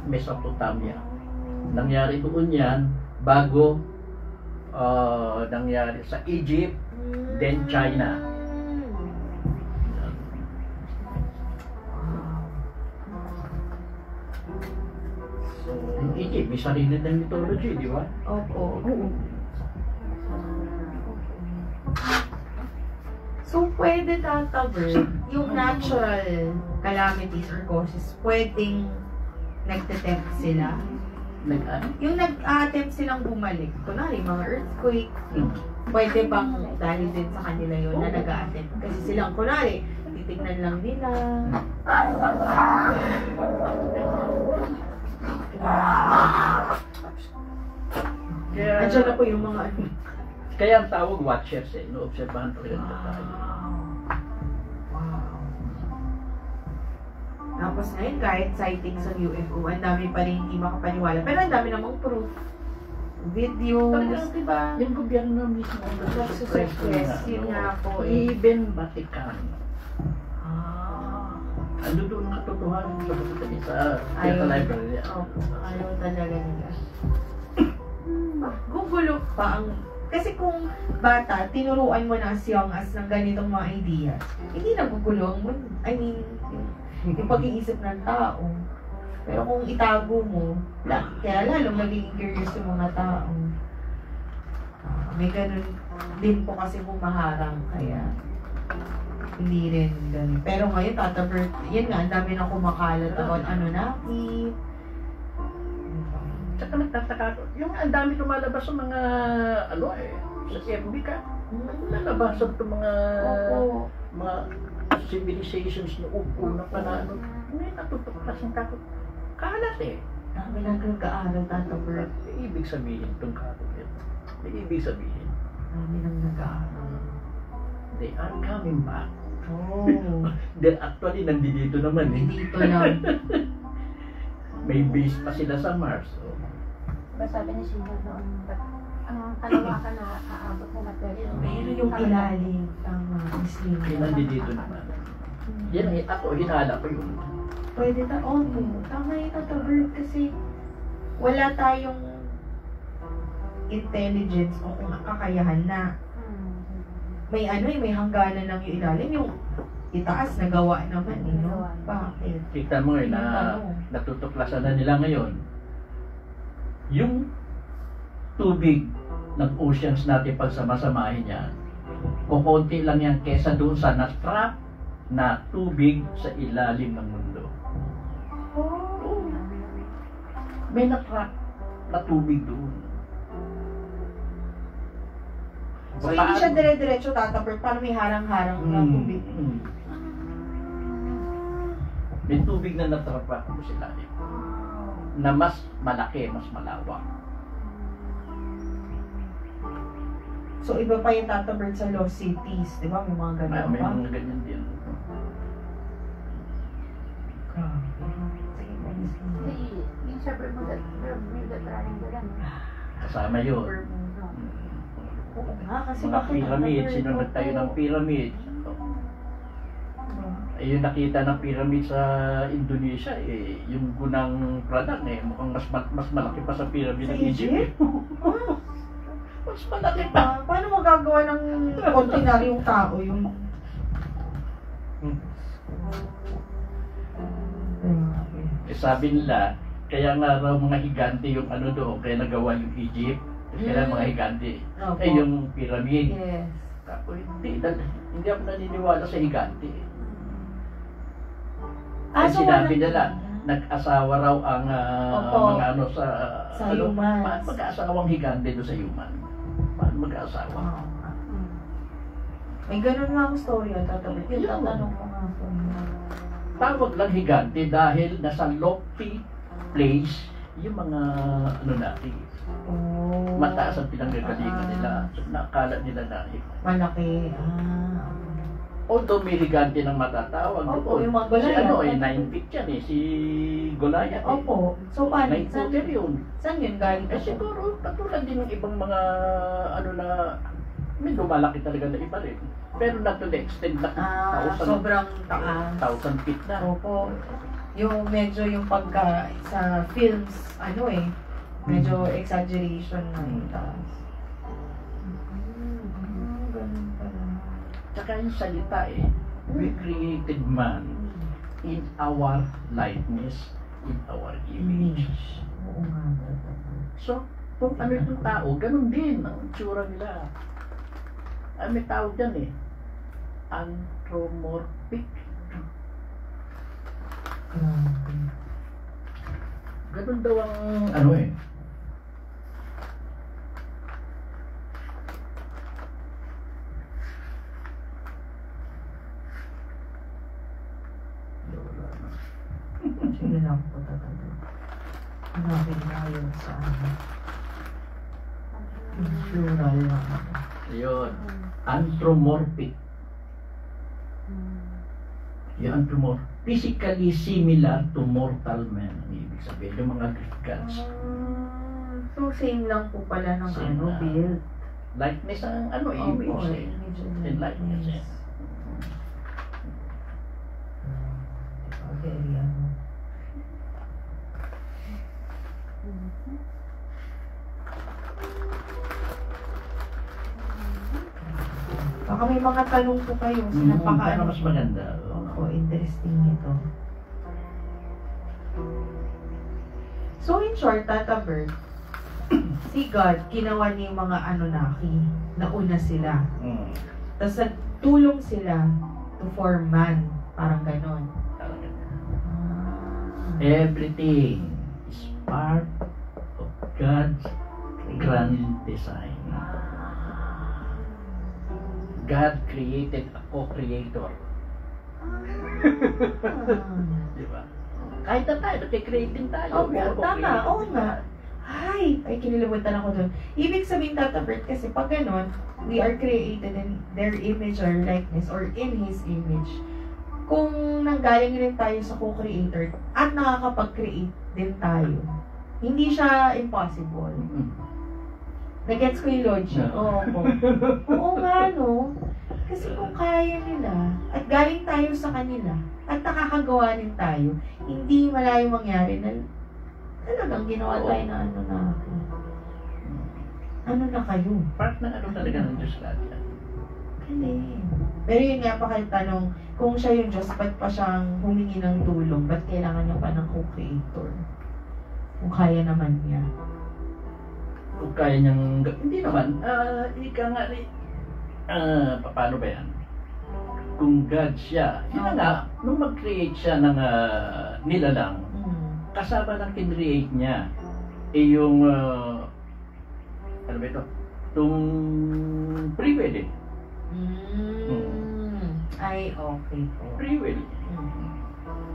Mesopotamia. Nangyari doon yan bago nangyari sa Egypt, then China. Yung Egypt, may sarili ng mythology, di ba? Opo. So, pwede, Tata Bert, yung natural calamities or causes, pwedeng nagte-tempt sila. Nag-ano? Yung nag-attempt silang bumalik, kunwari mga earthquake, pwede bang dahil din sa kanila yun na nag-attempt? Kasi silang kunwari, titignan lang nila. Kaya, Andiyan na po yung mga ano. kaya ang tawag watchers eh, no-obserbahan talaga nila tayo. Wow. Tapos ngayon, kahit sightings ng UFO, ang dami pa rin hindi makapaniwala. Pero ang dami namang proof. Videos, Talaga, diba? Yung gobyerno mismo ang Nagsusuppress, yun nga po eh. Even Vatican. Ah. Ano doon ang katotohanan sa pagkakita sa Ayaw. library? Opo, ayaw talaga nila. Gugulo pa ang... Kasi kung bata, tinuruan mo na as young as ng ganitong mga ideas, hindi na gugulo ang mundo. I mean, yung pag-iisip ng tao. Pero kung itago mo, kaya lalong naging curious yung mga tao. May ganun din po kasi bumaharang, kaya hindi rin ganun. Pero ngayon, Tata Bert, yun nga, ang dami na kumakalat about Anunnaki. Tsaka nagtataka ko, yung ang dami lumalabas sa mga, ano eh, sa FB ka, nalabasan itong mga, Opo. mga civilizations na una pa na ano, may natutuklas ng takot. Kalat eh. Dami na nag-aaral, Tata Bert. May ibig sabihin itong kalat ito. May ibig sabihin, Dami nang nag-aaral. they are coming back. Oh. They're actually nandito naman eh. Dito lang. May base pa sila sa Mars. Oh. Diba sabi ni Sino noon, ang kalawakan na aabot na pero Pero yung ilalim, tama, Muslim. Kaya nandito naman. Yan eh, ako, hinala ko yun. Pwede na, tama yung Tata Bert kasi wala tayong intelligence o kung kakayahan na may ano may hangganan lang yung ilalim, yung itaas nagawa naman eh, no? Bakit? Kita mo eh, Yung na tanong. natutuklasan na nila ngayon. Yung tubig ng oceans natin pagsamasamahin yan, kukunti lang yan kesa doon sa na-trap na tubig sa ilalim ng mundo. Oh. May na-trap na tubig doon. So hindi siya dire-diretso tatapert, parang may harang-harang na tubig. May tubig na natrapa ko sa ilalim. Na mas malaki, mas malawak. So iba pa yung tatapert sa lost cities, di ba? May mga ganun May pa. mga ganyan din. yung sa Bermuda Triangle yan. Kasama yun. Bermuda. Oo nga, kasi Mga bakit pyramid, tatapert? sino nagtayo ng pyramid? Eh, yung nakita ng pyramid sa Indonesia, eh, yung gunang product eh, mukhang mas malaki pa sa pyramid Sa ng Egypt. Mas malaki pa. Paano magagawa ng ordinaryong tao yung... Eh, sabi nila, kaya nga raw mga higante yung ano doon, kaya nagawa yung Egypt, kaya mga higante. Opo. Eh, yung pyramid. Yes. Ako, hindi ako naniniwala sa higante. Ay, So sinabi walang- nila, nag-asawa raw ang Opo. mga ano sa Sa humans. mag-asawang higante doon sa human. Paano mag-aasawa? Oo nga. Mm. May ganun nga akong story at tatapos. Yung Yun. tatanong ko nga po. Tawag lang higante dahil nasa lofty place yung mga ano natin. Oh. Mataas ang pinanggagalingan nila. So, nakakala nila na Malaki. Ah. although may higante ng matatawag Opo, doon. yung mga Si Goliath. ano 9 feet yan si Goliath Opo. So, paano? 9 footer yun. Saan yun galing? Eh siguro, katulad din ng ibang mga ano na may lumalaki talaga na iba rin. Pero not to the extent na Sobrang taas. 1,000 feet na. Opo. Yung medyo yung pagka sa films, ano eh, medyo exaggeration na yung taas. Ganun pala. Tsaka yung salita eh, we created man in our likeness, in our image. Oo nga. So, kung ano yung tao, ganun din ang itsura nila. Ay, may tawag dyan eh, anthropomorphic. Ganun daw ang ano eh. Sige lang po talaga. Hanapin na yun sa ano. Plural na ano. Ayun, anthropomorphic. Yung anthropomorphic, physically similar to mortal man. Ang ibig sabihin, yung mga Greek gods. So, same lang po pala ng Same ano, lang. build. Likeness ang ano, image eh. And likeness eh. Very ano. Baka may mga tanong po kayo. Para Sinapaka mas maganda. Opo, interesting ito. So in short, Tata Bert, si God, ginawa niya yung mga Anunnaki. Nauna sila. Mm. Tapos nagtulong sila to form man. Parang ganon. Talaga. Ah. Everything is part of God's grand design. God created a co-creator. Di ba? Kahit na tayo, nag-create din tayo. Opo, We are tama. co-created Oo din nga. tayo. Ay, kinilimutan ako dun. Ibig sabihin, Tata Bert, kasi pag ganon, we are created in their image or likeness or in His image. Kung nanggaling rin tayo sa co-creator at nakakapag-create din tayo, hindi siya impossible. Mm. Nagets ko yung logic. No. Oo. Oo nga, no? Kasi kung kaya nila, at galing tayo sa kanila, at nakakagawa din tayo, hindi malayong mangyari na talagang ginawa tayo na ano na ako. Ano na kayo? Part ng ano talaga ng Diyos lahat yan. Galing. Pero yun nga pa kayo tanong, kung siya yung Diyos, ba't pa siyang humingi ng tulong? Ba't kailangan niya pa ng co-creator? Kung kaya naman niya. Kung kaya niyang, hindi naman, ika nga, paano ba yan? Kung God siya, yun na nga, nung mag-create siya ng nilalang, kasama ng kin-create niya, yung, ano ba ito? Itong free will eh. Ay, okay po. Free will.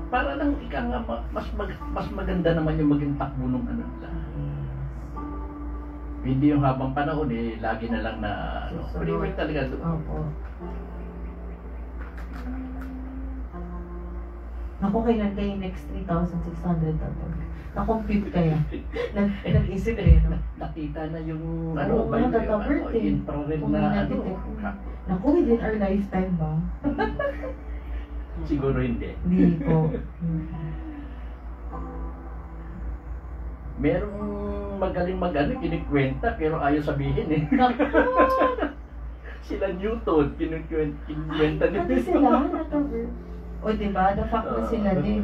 Para lang ika nga, mas maganda naman yung maging takbo ng ano nila. Hindi yung habang panahon eh, lagi na lang na ano, free will talaga doon. Opo. Naku, kailan kayo next 3,600 tato? Na-compute kaya? Nag-isip rin, no? Nakita na yung Oo, ba yung tatapert eh. infrared Kung may na ano. na-detect. Naku, within our lifetime ba? Siguro hindi. Hindi po. Merong magaling mag-ano, kinikwenta pero ayaw sabihin eh. Naku! Sila Newton, kinikwenta Ay, ano sila? Nataver. O diba, the fact na sila din.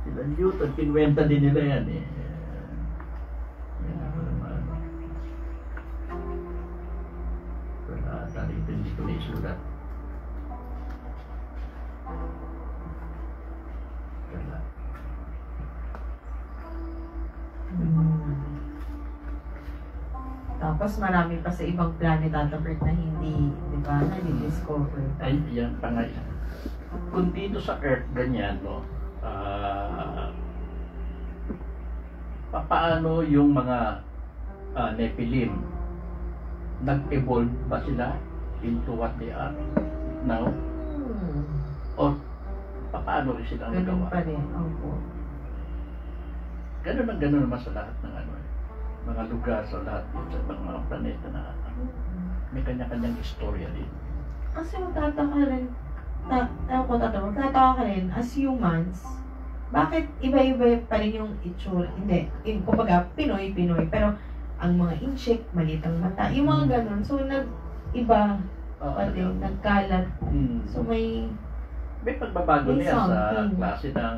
Sila Newton, kinwenta din nila yan eh. Wala, talito hindi ko na isulat. Wala. Tapos marami pa sa ibang planet Tata Bert na hindi, di ba, na-discover. Ay, yan pa nga yan. Kung dito sa Earth, ganyan, no? Paano yung mga Nephilim? Nag-evolve ba sila into what they are now? O paano rin sila Ganun nagawa? pa rin. Opo. Ganun ang ganun naman sa lahat ng ano, mga lugar, sa lahat sa ibang mga planeta na may kanya-kanyang istorya din. Kasi magtataka rin, magtataka ka rin, as humans, bakit iba-iba pa rin yung itsura? Hindi, kumbaga, Pinoy, pero ang mga incheck, maliit ang mata, yung mga ganun. So, nag-iba pa din, nagkalat. So, may pagbabago may niya sa something. klase ng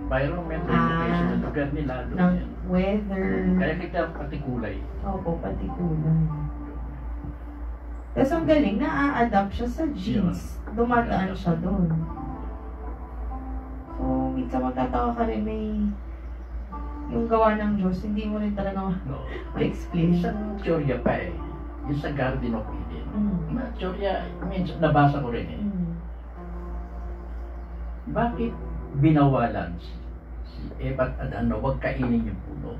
environment, location ng lugar nila. ng weather. Kaya kita pati kulay. Opo, pati kulay. Tapos ang galing, na-a-adapt siya sa genes. Dumadaan siya doon. So, minsan magtataka ka rin, may yung gawa ng Diyos, hindi mo rin talaga No. ma-explain. Isang teorya pa eh. Yung sa Garden of Eden. Mm. Teorya, minsan nabasa ko rin eh. Mm. Bakit binawalan si Eva at Adan na huwag kainin yung puno?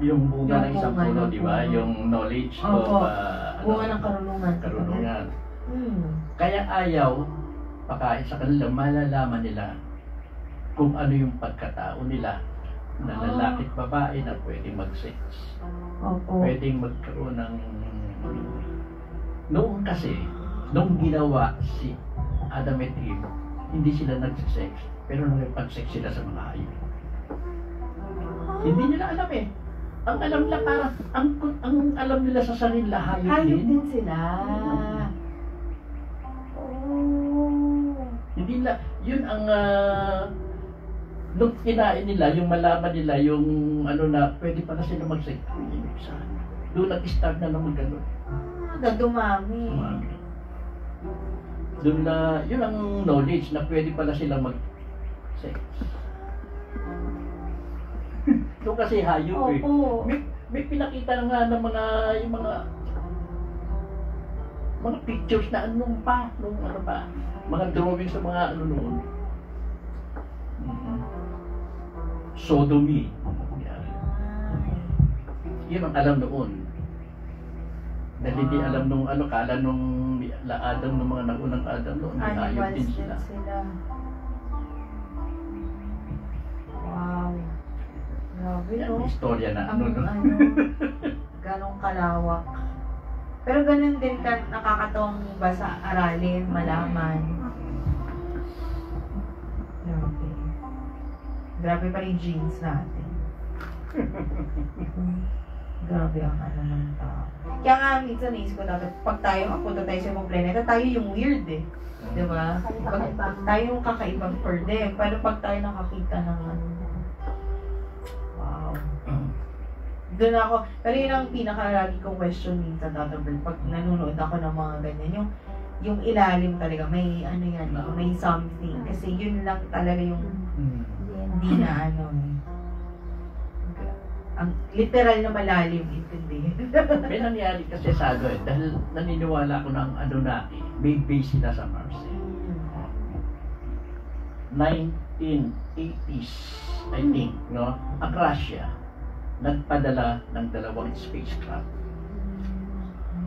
Yung bunga ng isang puno, di ba? Yung knowledge Opo. of Bunga ng karunungan. karunungan. Mm. Kaya ayaw pakain sa kanila, malalaman nila kung ano yung pagkatao nila na lalaki at babae na pwedeng mag-sex. Opo. Pwedeng magkaroon ng... Noong kasi, nung ginawa si Adam at Eve, hindi sila nag-sex, pero nagpag-sex sila sa mga hayop. Hindi nila alam eh. Ang alam nila parang, ang alam nila sa sarili, hayop Hayop din. din sila. Oh. Hindi nila, yun ang... nung kinain nila, yung malaman nila, yung ano na, pwede pala sila mag-sex. Doon nag-start na naman gano'n. Dumami. Doon na, yun ang knowledge na pwede pala sila mag-sex. Doon kasi hayop eh. Opo. May pinakita na nga ng yung mga pictures na anong pa, nung ano pa, mga drawings sa mga ano noon. Sodomy. Yan. Yun ang alam noon. Dahil hindi alam nung ano, kala nung Adam, nung mga naunang Adam noon, may hayop Animals din din sila. sila. Wow. Grabe, Yan, no? may istorya na Ang ano. ano, ganong kalawak. Pero ganun din ka, nakakatawang ba sa aralin, malaman. Grabe. Grabe pa rin genes natin. Grabe ang ano ng tao. Kaya nga, minsan naisip ko dapat, pag punta tayo sa ibang planeta, tayo yung weird eh. Diba? Tayo yung kakaibang for them. Pero pag tayo nakakita ng ano, wow. Doon ako, pero yun ang pinaka-lagi kong question minsan, Tata Bert, pag nanonood ako ng mga ganyan, yung ilalim talaga, may ano yan, may something. Kasi yun lang talaga yung hindi na ano eh. Ang literal na malalim, intindihin. May nangyari kasi sa ano eh, dahil naniniwala ko ng Anunnaki, may base sila sa Mars eh. 1980s, I think, no? Ang Russia, nagpadala ng 2 spacecraft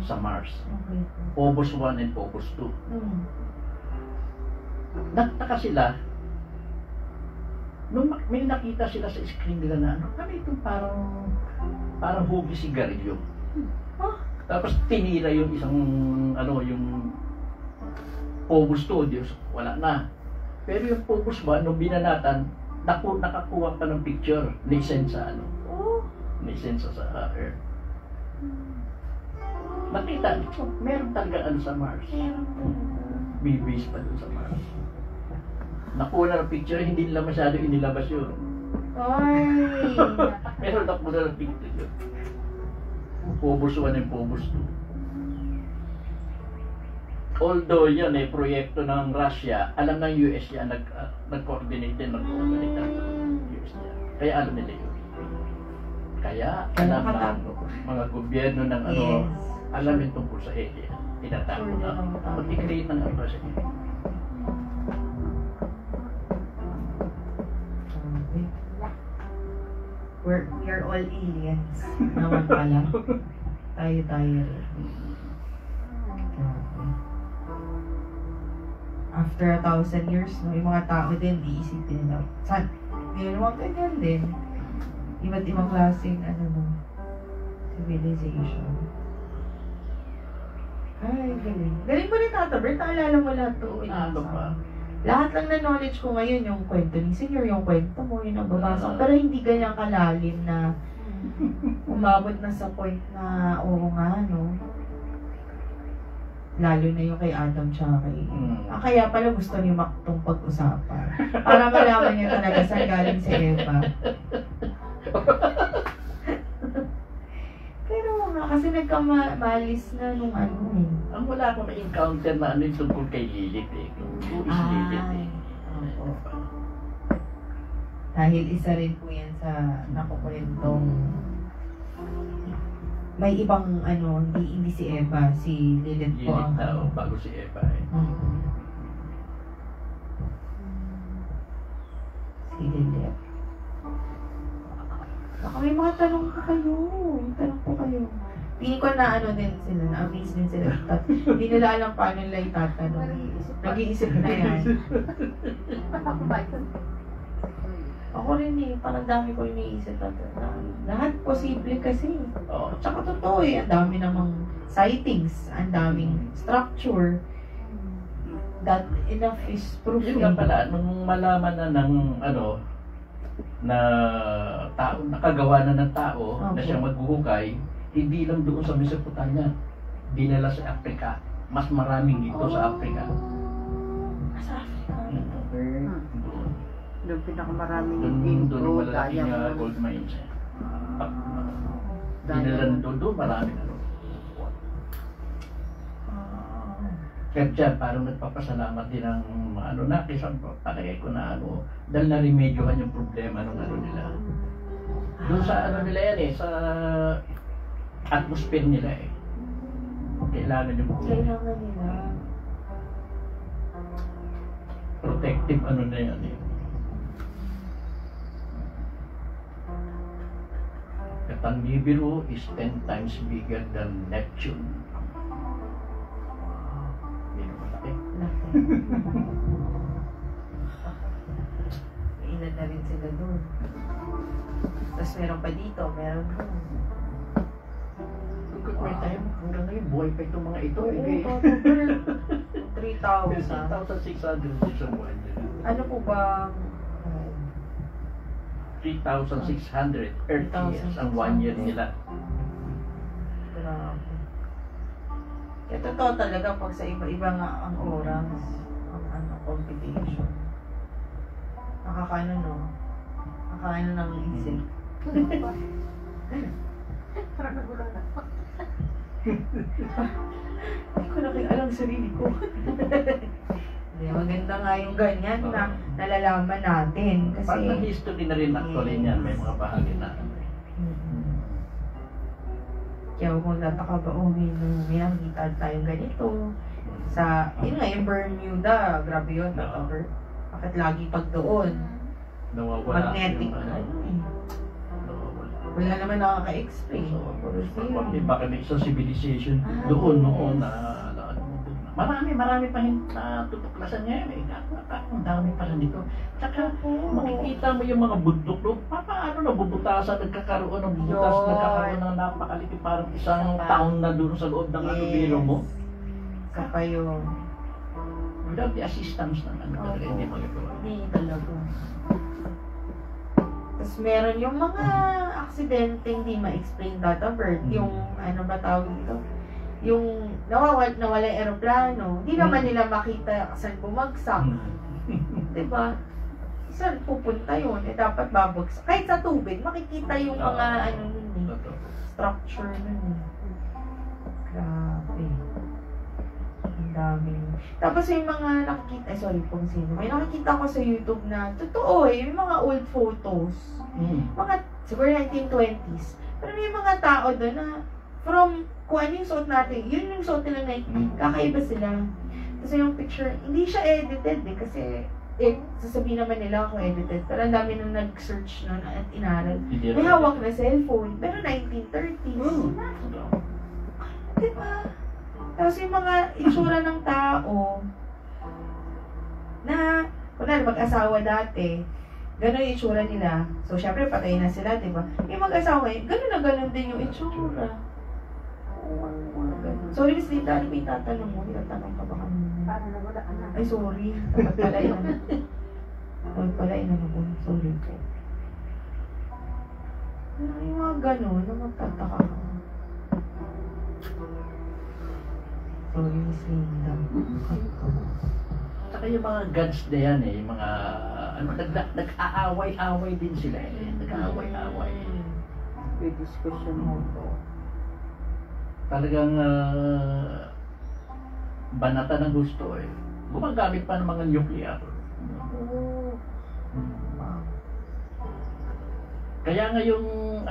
sa Mars. Okay. Phobos 1 and Phobos 2. Nagtaka sila, nung may nakita sila sa screen nila na ano, kami itong parang hugi sigarilyo. Tapos tinira yung isang, ano, yung Phobos 2, Diyos, wala na. Pero yung Phobos 1, nung binanatan, nakakuha pa ng picture, na-send sa ano, na-send sa Earth. Nakita, meron talaga ano sa Mars. May base pa dun sa Mars. Nakuha ng picture, hindi nila masyado inilabas yun. Ay! Meron nakuha ng picture yun. Phobos 1 and Phobos 2. Although yun eh, proyekto ng Russia, alam ng US yan, nag-coordinate din, nag-coordinate ng US yan. Kaya alam nila yun. Kaya Kaya alam na nakatago. mga gobyerno ng ano, Yes. alamin tungkol sa alien. Tinatago Sure na. na nakatago. Mag-i-create ng ano kasi. Grabe. We are all aliens. Naman pala. Tayo rin. Grabe. After 1,000 years, no, yung mga tao din, iisipin nila. Saan? Yun, mga ganyan din. Iba't ibang klaseng, civilization. Ay, galing. Galing mo rin, Tata Bert. Naalala mo lahat to. Ano pa? Lahat lang na knowledge ko ngayon, yung kwento ni Senior, yung kwento mo, yung nababasa ko. Pero hindi ganyan kalalim na umabot na sa point na, oo nga, no? Lalo na yung kay Adam tsaka kay kaya pala gusto ni Mac tong pag-usapan. Para malaman niya talaga saan galing si Eva. Pero nga, kasi nagkamalis na nung Ang wala akong na-encounter na ano yung tungkol kay Lilith eh. Who is Lilith eh? Opo. Dahil isa rin po yan sa nakukwentong may ibang hindi si Eva, si Lilith po ang Lilith daw, bago si Eva eh. Si Lilith. Baka may mga tanong po kayo. Tingin ko na din sila, na-amaze din sila. Hindi nila alam paano nila itatanong. Nag-iisip na yan. Ako ba ito? Ako rin parang dami ko iniisip na lahat posible kasi. Tsaka totoo ang dami namang sightings, ang daming structure. That enough is proof. Yun nga pala, nung malaman na ng na tao, nakagawa na ng tao na siyang maghuhukay, hindi lang doon sa Mesopotamia, dinala sa Africa. Mas maraming dito sa Africa. Sa Africa? Doon. Doon pinakamaraming Doon malalaking gold mines eh. Dinala doon maraming Kaya dyan, parang nagpapasalamat din ang nakisan ko, palagay ko na dahil na-remedyohan yung problema ng nila. Doon sa nila yan eh, sa atmosphere nila eh. Kailangan yung nila. Protective na yan eh. Ang Nibiru is 10 times bigger than Neptune. Hindi naman laki. Ilan na rin sila doon. Tapos meron pa dito, meron doon. May time, hanggang ngayon, buhay pa itong mga ito. Oo, 3,000. 3,600 isang buhay nila. Ano po ba? 3,600 Earth years ang 1 year nila. Grabe. Kaya totoo talaga pag sa iba-iba nga ang oras, ang computation. Nakakaano ng isip. Parang nagulat ako. Hindi ko nakialam sarili ko. Maganda nga yung ganyan na nalalaman natin. Kasi Parang history na rin actually niyan, may mga bahagi na. Kaya kung nataka ba, may nakikita tayong ganito. Yun nga, yung Bermuda, grabe yun, Tata-Bert. Bakit lagi pag doon? Nawawala. Magnetic. Nawawala. Wala naman nakaka-explain. Baka may isang civilization doon noon na marami pa natutuklasan ngayon eh. Ang dami pa rin dito. Tsaka makikita mo yung mga bundok doon. Paano nabubutasan, nagkakaroon ng bubutas, nagkakaroon ng napakaliit, parang isang taon na doon sa loob ng biro mo. Saka yung Without the assistance ng talaga, hindi magagawa. hindi talaga. Tapos meron yung mga aksidente hindi ma-explain, Tata-Bert. Yung ba tawag dito? Yung nawala yung aeroplano, hindi naman nila makita saan bumagsak. Diba? Saan pupunta yun? Dapat babagsak. Kahit sa tubig, makikita yung mga structure nun. Grabe. Ang daming. Tapos yung mga nakikita, sorry kung sino, may nakikita ko sa YouTube na, totoo may mga old photos. Mga siguro 1920s. Pero may mga tao doon na from kung ano yung suot natin, yun yung suot nila na kakaiba sila. Kasi yung picture, hindi siya edited eh, kasi sasabihin naman nila kung edited. Pero ang dami nung nag-search nun at inaral. May hawak na cellphone, pero 1930s. Diba? Tapos yung mga itsura ng tao na, kunwari mag-asawa dati, gano'n yung itsura nila. So, syempre, patay na sila, diba? Yung mag-asawa yun, gano'n na gano'n din yung itsura. Sorry, Miss Lita, ano may tatanong mo? Tinatanong ka ba kanina? Para na wala ka na. Ay, sorry. Dapat pala yun. Dapat pala yun. Sorry po. Yung mga gano'n, na magtataka ka. Sorry, Miss Linda. Saka yung mga gods na yan eh, yung mga, nag-aaway-away din sila eh. Nag-aaway-away. May discussion mo to. Talagang banata ng gusto eh. Gumagamit pa ng mga nuclear. Kaya nga yung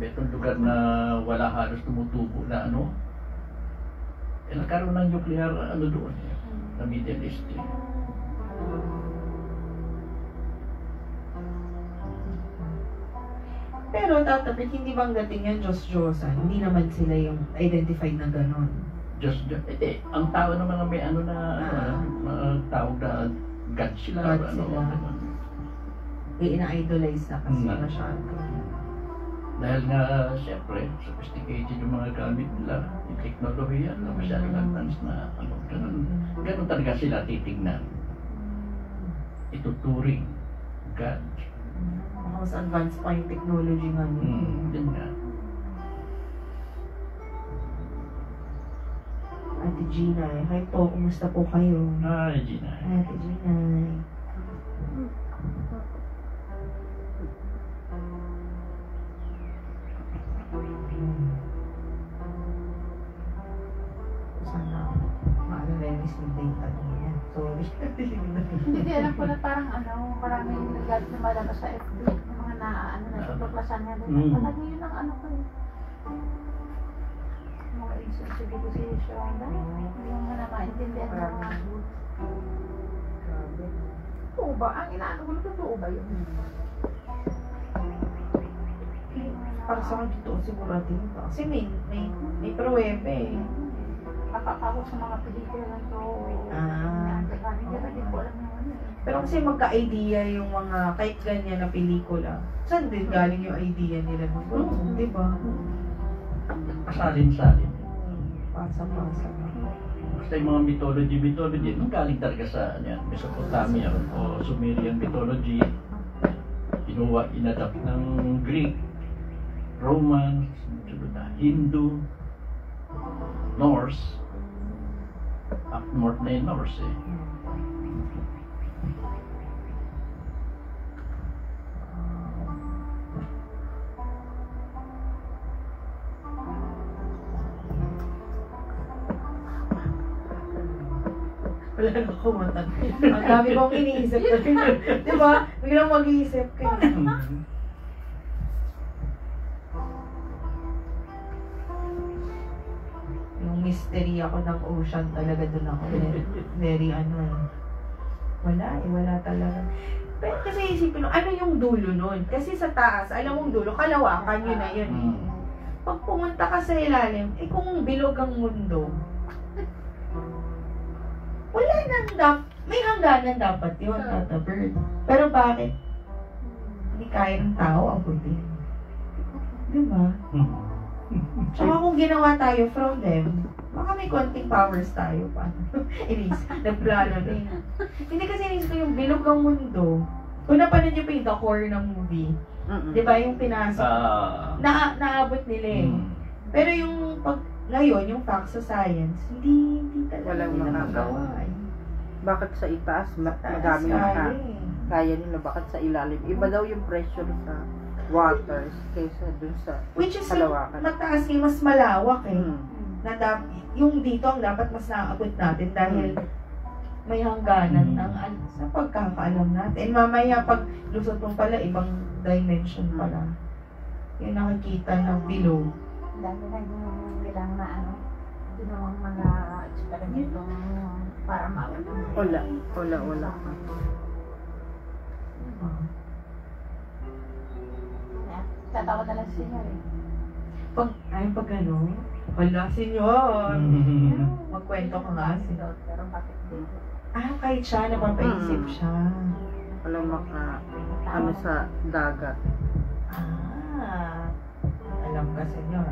itong lugar na wala halos tumutubo na nagkaroon ng nuclear doon eh, sa Middle East eh. Pero tatapit, hindi bang dating yan Diyos-Diyosan? Hindi naman sila yung identified na gano'n. Ang tao naman na may tawag na God sila. God sila. Ina-idolize na kasi masyado. Dahil nga, siyempre, sophisticated yung mga gamit nila, yung teknolohiya, masyadong advanced na, ganun talaga sila titignan. Ituturing, God. Mas advanced pa yung technology nga nito. Yun nga. Ate Gina, hi po, kumusta po kayo? Hi, Gina. Ate Gina. Sana, maano na yung Miss Linda yung tanong yan. Sorry. Hindi, alam ko na parang maraming nag-guide na malabas sa FB. Yung mga natuklasan niya din. Parang yun ang ko eh. Mga insensibilization. Yung mga maintindihan na mga totoo ba? Ang inaano ko na totoo ba yun? Para sa akin totoo siguratin pa. Kasi may pruwebe eh. Nakakawag sa mga pelikula lang to. Hindi ko alam naman eh. Pero kasi magka-idea yung mga kahit ganyan na pelikula. Saan din galing yung idea nila? Di ba? Pasalin-salin. Pasa-pasa. Basta yung mga mythology, nung galing talaga sa Mesopotamia o Sumerian mythology, inadapt ng Greek, Roman, Hindu, Norse, up north na yung Norse eh. Wala na kumatan. Ang dami kong iniisip na di ba? Biglang mag-iisip ka. Yung mystery ako ng ocean talaga dun ako. Very wala talaga. Pero kasi isipin mo, ano yung dulo nun? Kasi sa taas, alam mong dulo, kalawakan yun na yun eh. Pag pumunta ka sa ilalim, kung bilog ang mundo, wala nang may hangganan dapat yun, Tata Bird. Pero bakit? Hindi kaya ng tao, abutin. Diba? Tsaka kung ginawa tayo from them, baka may konting powers tayo pa. Inis, nagplano din. Hindi kasi inis ko yung bilog ang mundo. Kung napanood niyo pa yung The Core ng movie, diba yung pinasok? Naabot nila eh. Pero yung ngayon, yung facts sa science, hindi talaga walang nila magawa eh. Bakit sa itaas, madami kaya nila, bakit sa ilalim? Iba daw yung pressure sa waters kaysa dun sa Which is kalawakan. yung mataas eh, mas malawak eh. Na yung dito ang dapat mas naaabot natin dahil may hangganan ng sa pagkakaalam natin. Mamaya pag lusot mo pala, ibang dimension pala. Yung nakikita ng below. Dami na yung bilang na ano, ginawang mga eksperimentong para Wala. Tatawa na lang siya eh. Pag ano, wala, senyor. Magkwento ka nga, senyor. Pero bakit dito? Kahit siya, napapaisip siya. Walang ano sa dagat. Alam ka, senyor.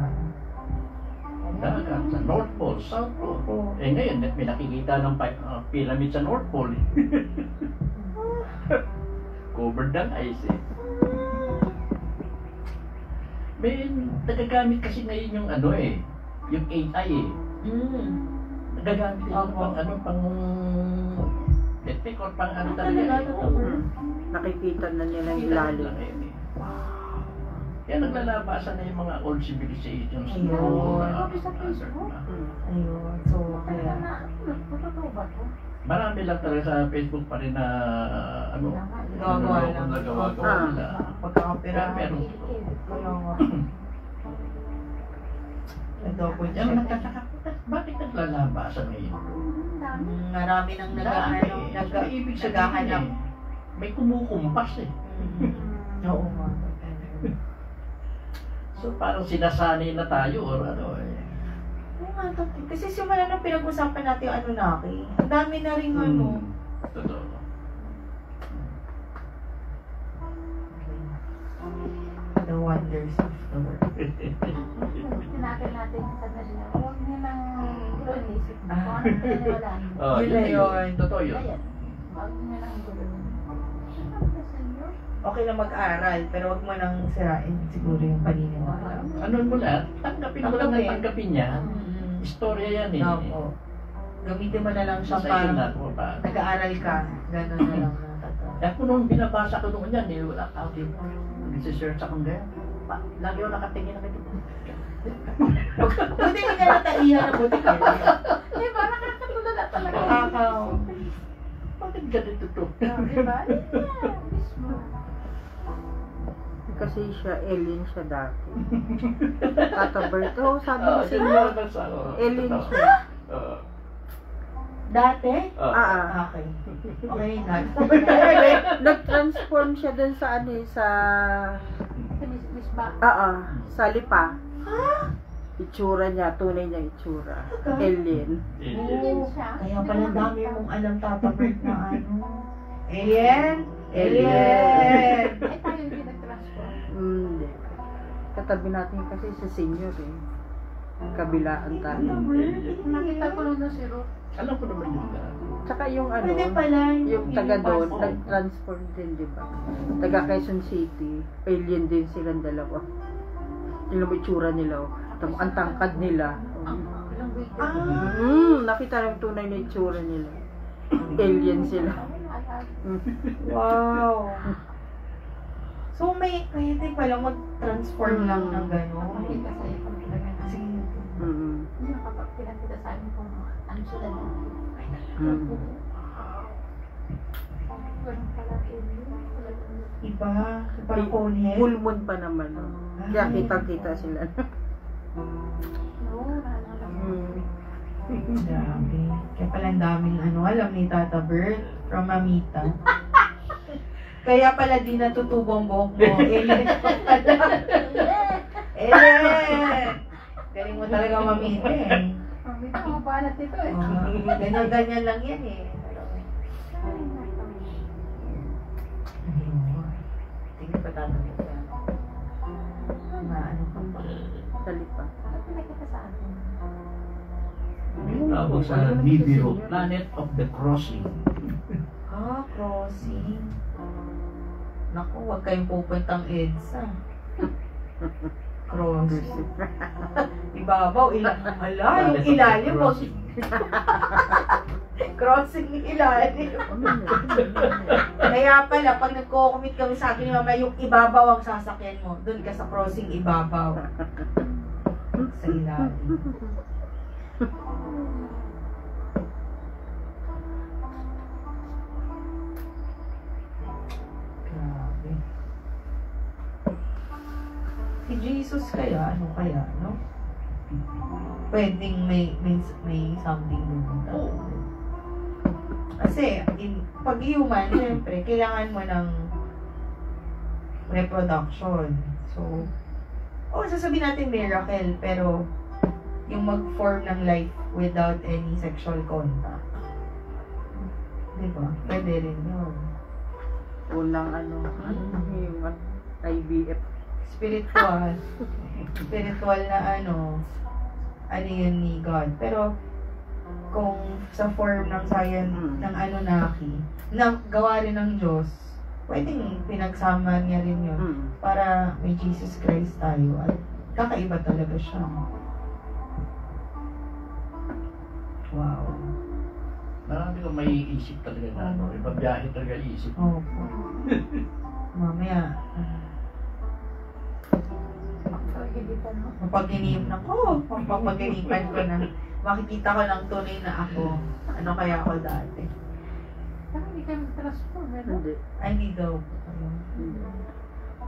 Dagat, sa North Pole, South Pole. Eh ngayon, may nakikita ng pyramid sa North Pole. Covered ng ice eh. May nagagamit kasi ngayon yung ano eh, yung AI eh. Nagagamit yun pang detect or pang ano talaga. Nakikita na nila yung ilalim. Kaya naglalabasan na yung mga old civilizations. Ayun. Ayun. So, kaya... Marami lang talaga sa Facebook pa rin na ano, nagawa nila. Pagkakapira. Pero double yan check. nagtataka, bakit naglalabasan ngayon? Marami nang Ibig sabihin eh, may kumukumpas eh. Oo nga. So parang sinasanay na tayo or ano eh. Oo nga, kasi simula nung pinag-usapan natin yung Anunnaki, ang dami na rin ano. Totoo. The wonders of the world. Tinapin natin sa nila. Huwag niyo nang gulo-isip. Kung ano naniwala niyo. Yun na yun. Totoo yun. Huwag niyo nang gulo. Okay lang mag-aral, pero wag mo nang sirain siguro yung paniniwala. Ano mo na, tanggapin mo lang na tanggapin niya. Istorya yan eh. Opo. Gamitin mo na lang siya Sa parang inat mo pa. nag-aaral ka. Gano'n na lang. Kaya kung nung binabasa ko noon yan, wala ka din. Nag-search akong ganyan. Lagi ako nakatingin na ganito. Buti hindi ka nataihan na buti ka. Eh, parang nakakatulad na talaga. Nakakaw. Bakit ganito to? Diba? Mismo. Kasi siya, alien siya dati. Tata Berto, sabi ko sa inyo, alien siya. Dati? Okay. Okay, next. Nag-transform siya dun sa ano eh, sa... Miss ba? Sa lipa. Itsura niya, tunay niya itsura. Alien. Alien siya. Kaya pala dami mong alam, Tata Bert, na ano. Alien? Alien! Eh, tayo yung pinag-transform. Hindi. Katabi natin kasi sa senior eh. Kabilaan tayo. Nakita ko lang na si Ruth. Alam ko naman yun na. Tsaka yung ano, Pwede pala. yung taga doon, passport. nag-transform din, di ba? Taga Quezon City, alien din silang dalawa. Yung itsura nila, ang tangkad nila. Ilang week. Nakita ng tunay na itsura nila. Alien sila. Wow. So, pwede pala mag-transform lang ng gano'n. Nakita sa'yo kung talaga na. Kasi, Hindi nakapagpinakita sa amin kung ano sila na. Ganun pala alien. iba. Parang conehead. Full moon pa naman. No? Kaya kitang-kita sila. No, Grabe. Kaya pala ang daming alam ni Tata Bert from Mamita. Kaya pala di natutubong buhok mo. Alien ka pala. Galing mo talaga mamita eh. Mamita, mabalat ito eh. Ganyan-ganyan lang yan eh. Sige pa tatanong ka. Ano ka pa? Talipa. Ano pinakita sa atin? Tawag sa Nibiru, Planet of the Crossing. Crossing. Naku, huwag kayong pupuntang EDSA. Crossing. Ibabaw, yung ilalim mo. Crossing yung ilalim. Kaya pala, pag nagko-commit kami sa akin ni Mama, yung ibabaw ang sasakyan mo. Doon ka sa crossing ibabaw. Sa ilalim. eh. Si Jesus kaya, ano kaya, no? Pwedeng may something din. Kasi, pag human, syempre, kailangan mo ng reproduction. So, sasabihin natin miracle, pero yung mag-form ng life without any sexual contact. Diba? Pwede rin yun. Unang yung IVF. Spiritual. Spiritual na ano yun ni God. Pero, kung sa form ng science, ng Anunnaki, na gawa rin ng Diyos, pwedeng pinagsama niya rin yun para may Jesus Christ tayo at kakaiba talaga siya. Wow. Marami kang may isip talaga na ibabiyahe talaga isip. Opo. Mamaya, mapag-inim na ko. Mapapag-iniman ko na. Makikita ko ng tunay na ako. Ano kaya ako dati? Hindi kayo mag-transform, meron? Hindi. Ay, hindi daw.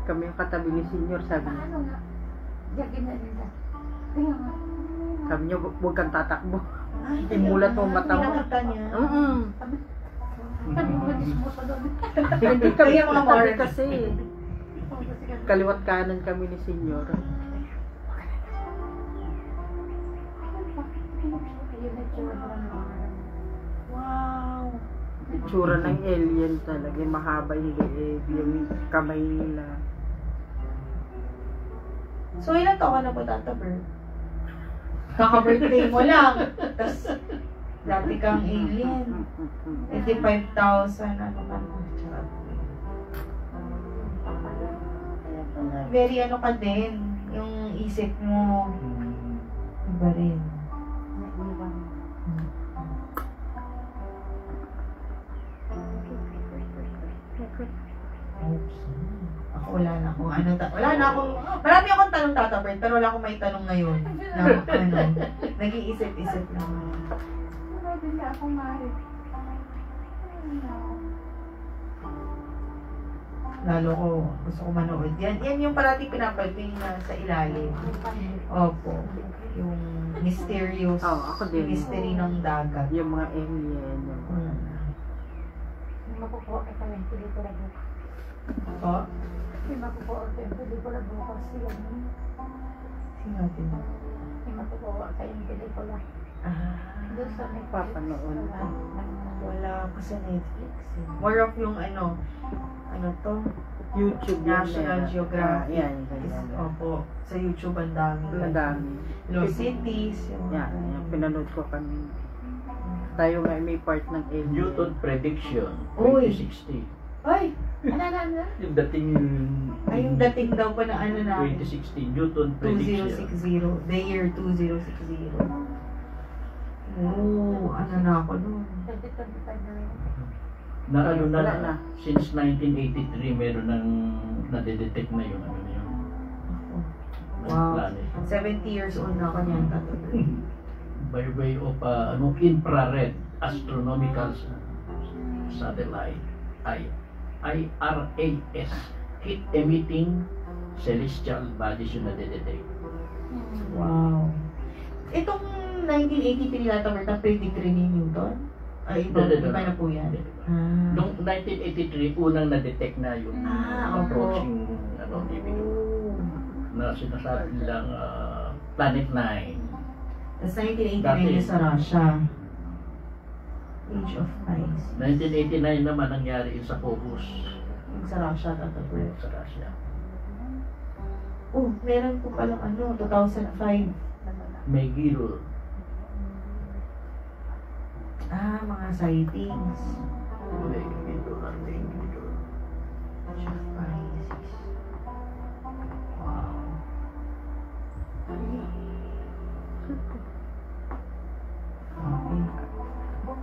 Kami yung katabi ni Senior, sabi niya. Ano nga? Gagin na nila. Tingnan nga. Sabi niya, huwag kang tatakbo. Ay, Imulat mo mata mo. Pinakita niya. Sabi mo dismosa doon. Hindi kami Kaya yung mga katabi Mark. kasi. Kaliwat kanan kami ni Senior. Wow. Itsura ng alien talaga. Mahaba yung leeg, yung kamay nila. So, ilan taon ka na po, Tata Ber? Kaka-birthday mo lang. Tapos, dati kang alien. 85,000, ano ka na. Charot. Very ano ka din. Yung isip mo, iba rin. Oops. Ako wala na akong marami akong tanong, Tata Bert, pero wala akong may tanong ngayon na nag-iisip-isip lang. Wala din na akong marit. Lalo ko, gusto ko manood. Yan yung parati pinapalping na sa ilalim. Opo. Yung mysterious. Ako din. Yung mystery ng dagat. Yung mga alien. May makukuha ka kami, pelikula bukas. Po? May makukuha ka yung pelikula bukas. Sino natin? May makukuha ka yung pelikula. Doon sa may Papanood ko. Wala ko sa Netflix. More of yung ano to? YouTube National Geographic. Yan. Opo. Sa YouTube ang dami. Ang dami. Lost Cities. Yan. Pinanood ko kami. Tayo nga may part ng alien. Newton Prediction, Uy. 2060. Ay! Ano? Yung dating Ay, yung dating daw pa na ano na 2060, Newton Prediction. 2060. The year 2060. Oo, ano na ako nun. 2025 na rin. Na ano na, Wala na. since 1983 meron nang nadedetect na yung ano na yun. Wow. Planet. 70 years old na ako niyan, Tata Bert. By way of infrared astronomical satellite, IRAS, heat emitting celestial bodies yung nadedetect. Wow. Itong 1983 Tata Bert, na predict rin ni Newton? Ay, iba na po yan. Noong 1983, unang na-detect na yung opo. approaching living na sinasabi nilang Planet 9. Tapos 1989 yung sa Russia. Age of Ice. 1989 naman nangyari yung sa Phobos Yung sa Russia, Tata Bert. sa Russia. Meron po palang 2005. Megiddo. Mga sightings. Megiddo. Age of Ice. Wow.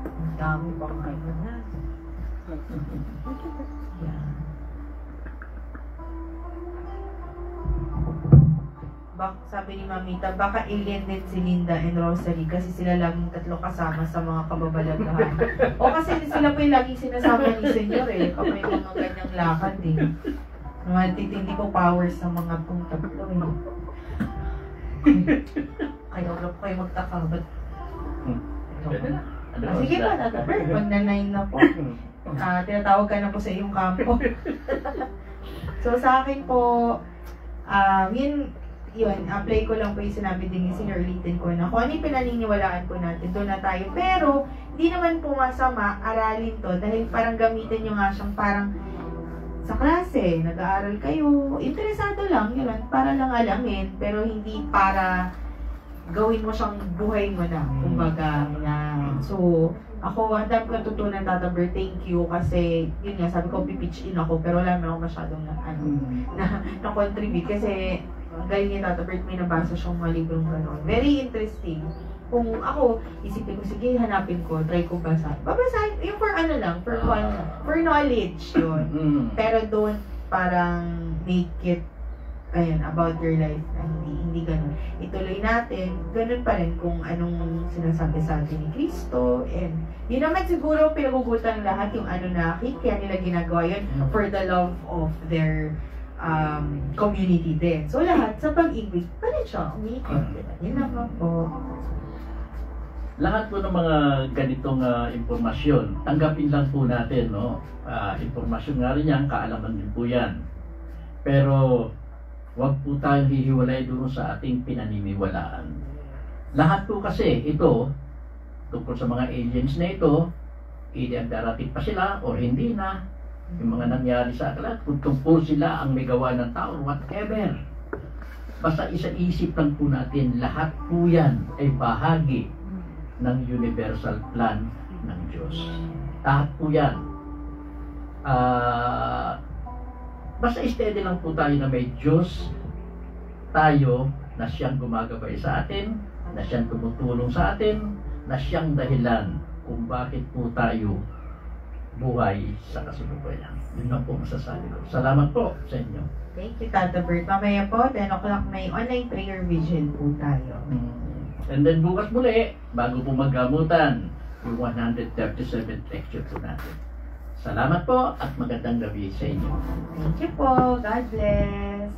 Ang dami pang ano na. Yan. Sabi ni Mamita, baka alien din si Linda and Rosalie kasi sila laging tatlo kasama sa mga kababalaghan. O kasi sila po yung laging sinasama ni Senyor kapag may mga ganyang lakad Matitindi ko powers ng mga pong tatlo eh. Kaya wala po kayo magtaka. Ba't? Pwede na. Ano Ah, sige pa, Tata Bert. Pag na-9 na po. Tinatawag ka na po sa iyong kampo. So sa akin po, yun, apply ko lang po yung sinabi din ni sinulitin ko na kung ano yung pinaniniwalaan po natin, doon na tayo. Pero, hindi naman po masama, aralin to, dahil parang gamitin nyo nga siyang parang sa klase, nag-aaral kayo, interesado lang, yun, para lang alamin, pero hindi para gawin mo siyang buhay mo na, kumbaga, na. So, ako, ang dami ko natutunan, Tata Bert, thank you, kasi, yun nga, sabi ko, pipitch in ako, pero wala naman ako masyadong na-contribute, kasi, galing ni Tata Bert, may nabasa siyang mga librong gano'n. Very interesting. Kung ako, isipin ko, sige, hanapin ko, try ko basa. Babasahin, yung for ano lang, for fun, for knowledge yun. Pero don't parang make it, ayun, about your life na hindi ganun. Ituloy natin, ganun pa rin kung anong sinasabi sa atin ni Cristo. And yun naman siguro pinagugutan lahat yung ano na kaya nila ginagawa yun for the love of their community din. So lahat sa pag-ibig, pa rin siya umiikot. Yun naman po. Lahat po ng mga ganitong impormasyon, tanggapin lang po natin, no? Impormasyon nga rin yan, kaalaman din po yan. Pero, wag po tayong hihiwalay doon sa ating pinaniniwalaan. Lahat po kasi ito, tungkol sa mga aliens na ito, either darating pa sila o hindi na, yung mga nangyari sa aklat, kung tungkol sila ang may gawa ng tao, whatever. Basta isa-isip lang po natin, lahat po yan ay bahagi ng universal plan ng Diyos. Lahat po yan. Basta steady lang po tayo na may Diyos tayo na siyang gumagabay sa atin, na siyang tumutulong sa atin, na siyang dahilan kung bakit po tayo buhay sa kasalukuyan. Yun lang po masasabi ko. Salamat po sa inyo. Thank you, Tata Bert. Mamaya po, 10 o'clock may online prayer vigil po tayo. And then bukas muli, bago po maggamutan, yung 137th lecture po natin. Salamat po at magandang gabi sa inyo. Thank you po. God bless.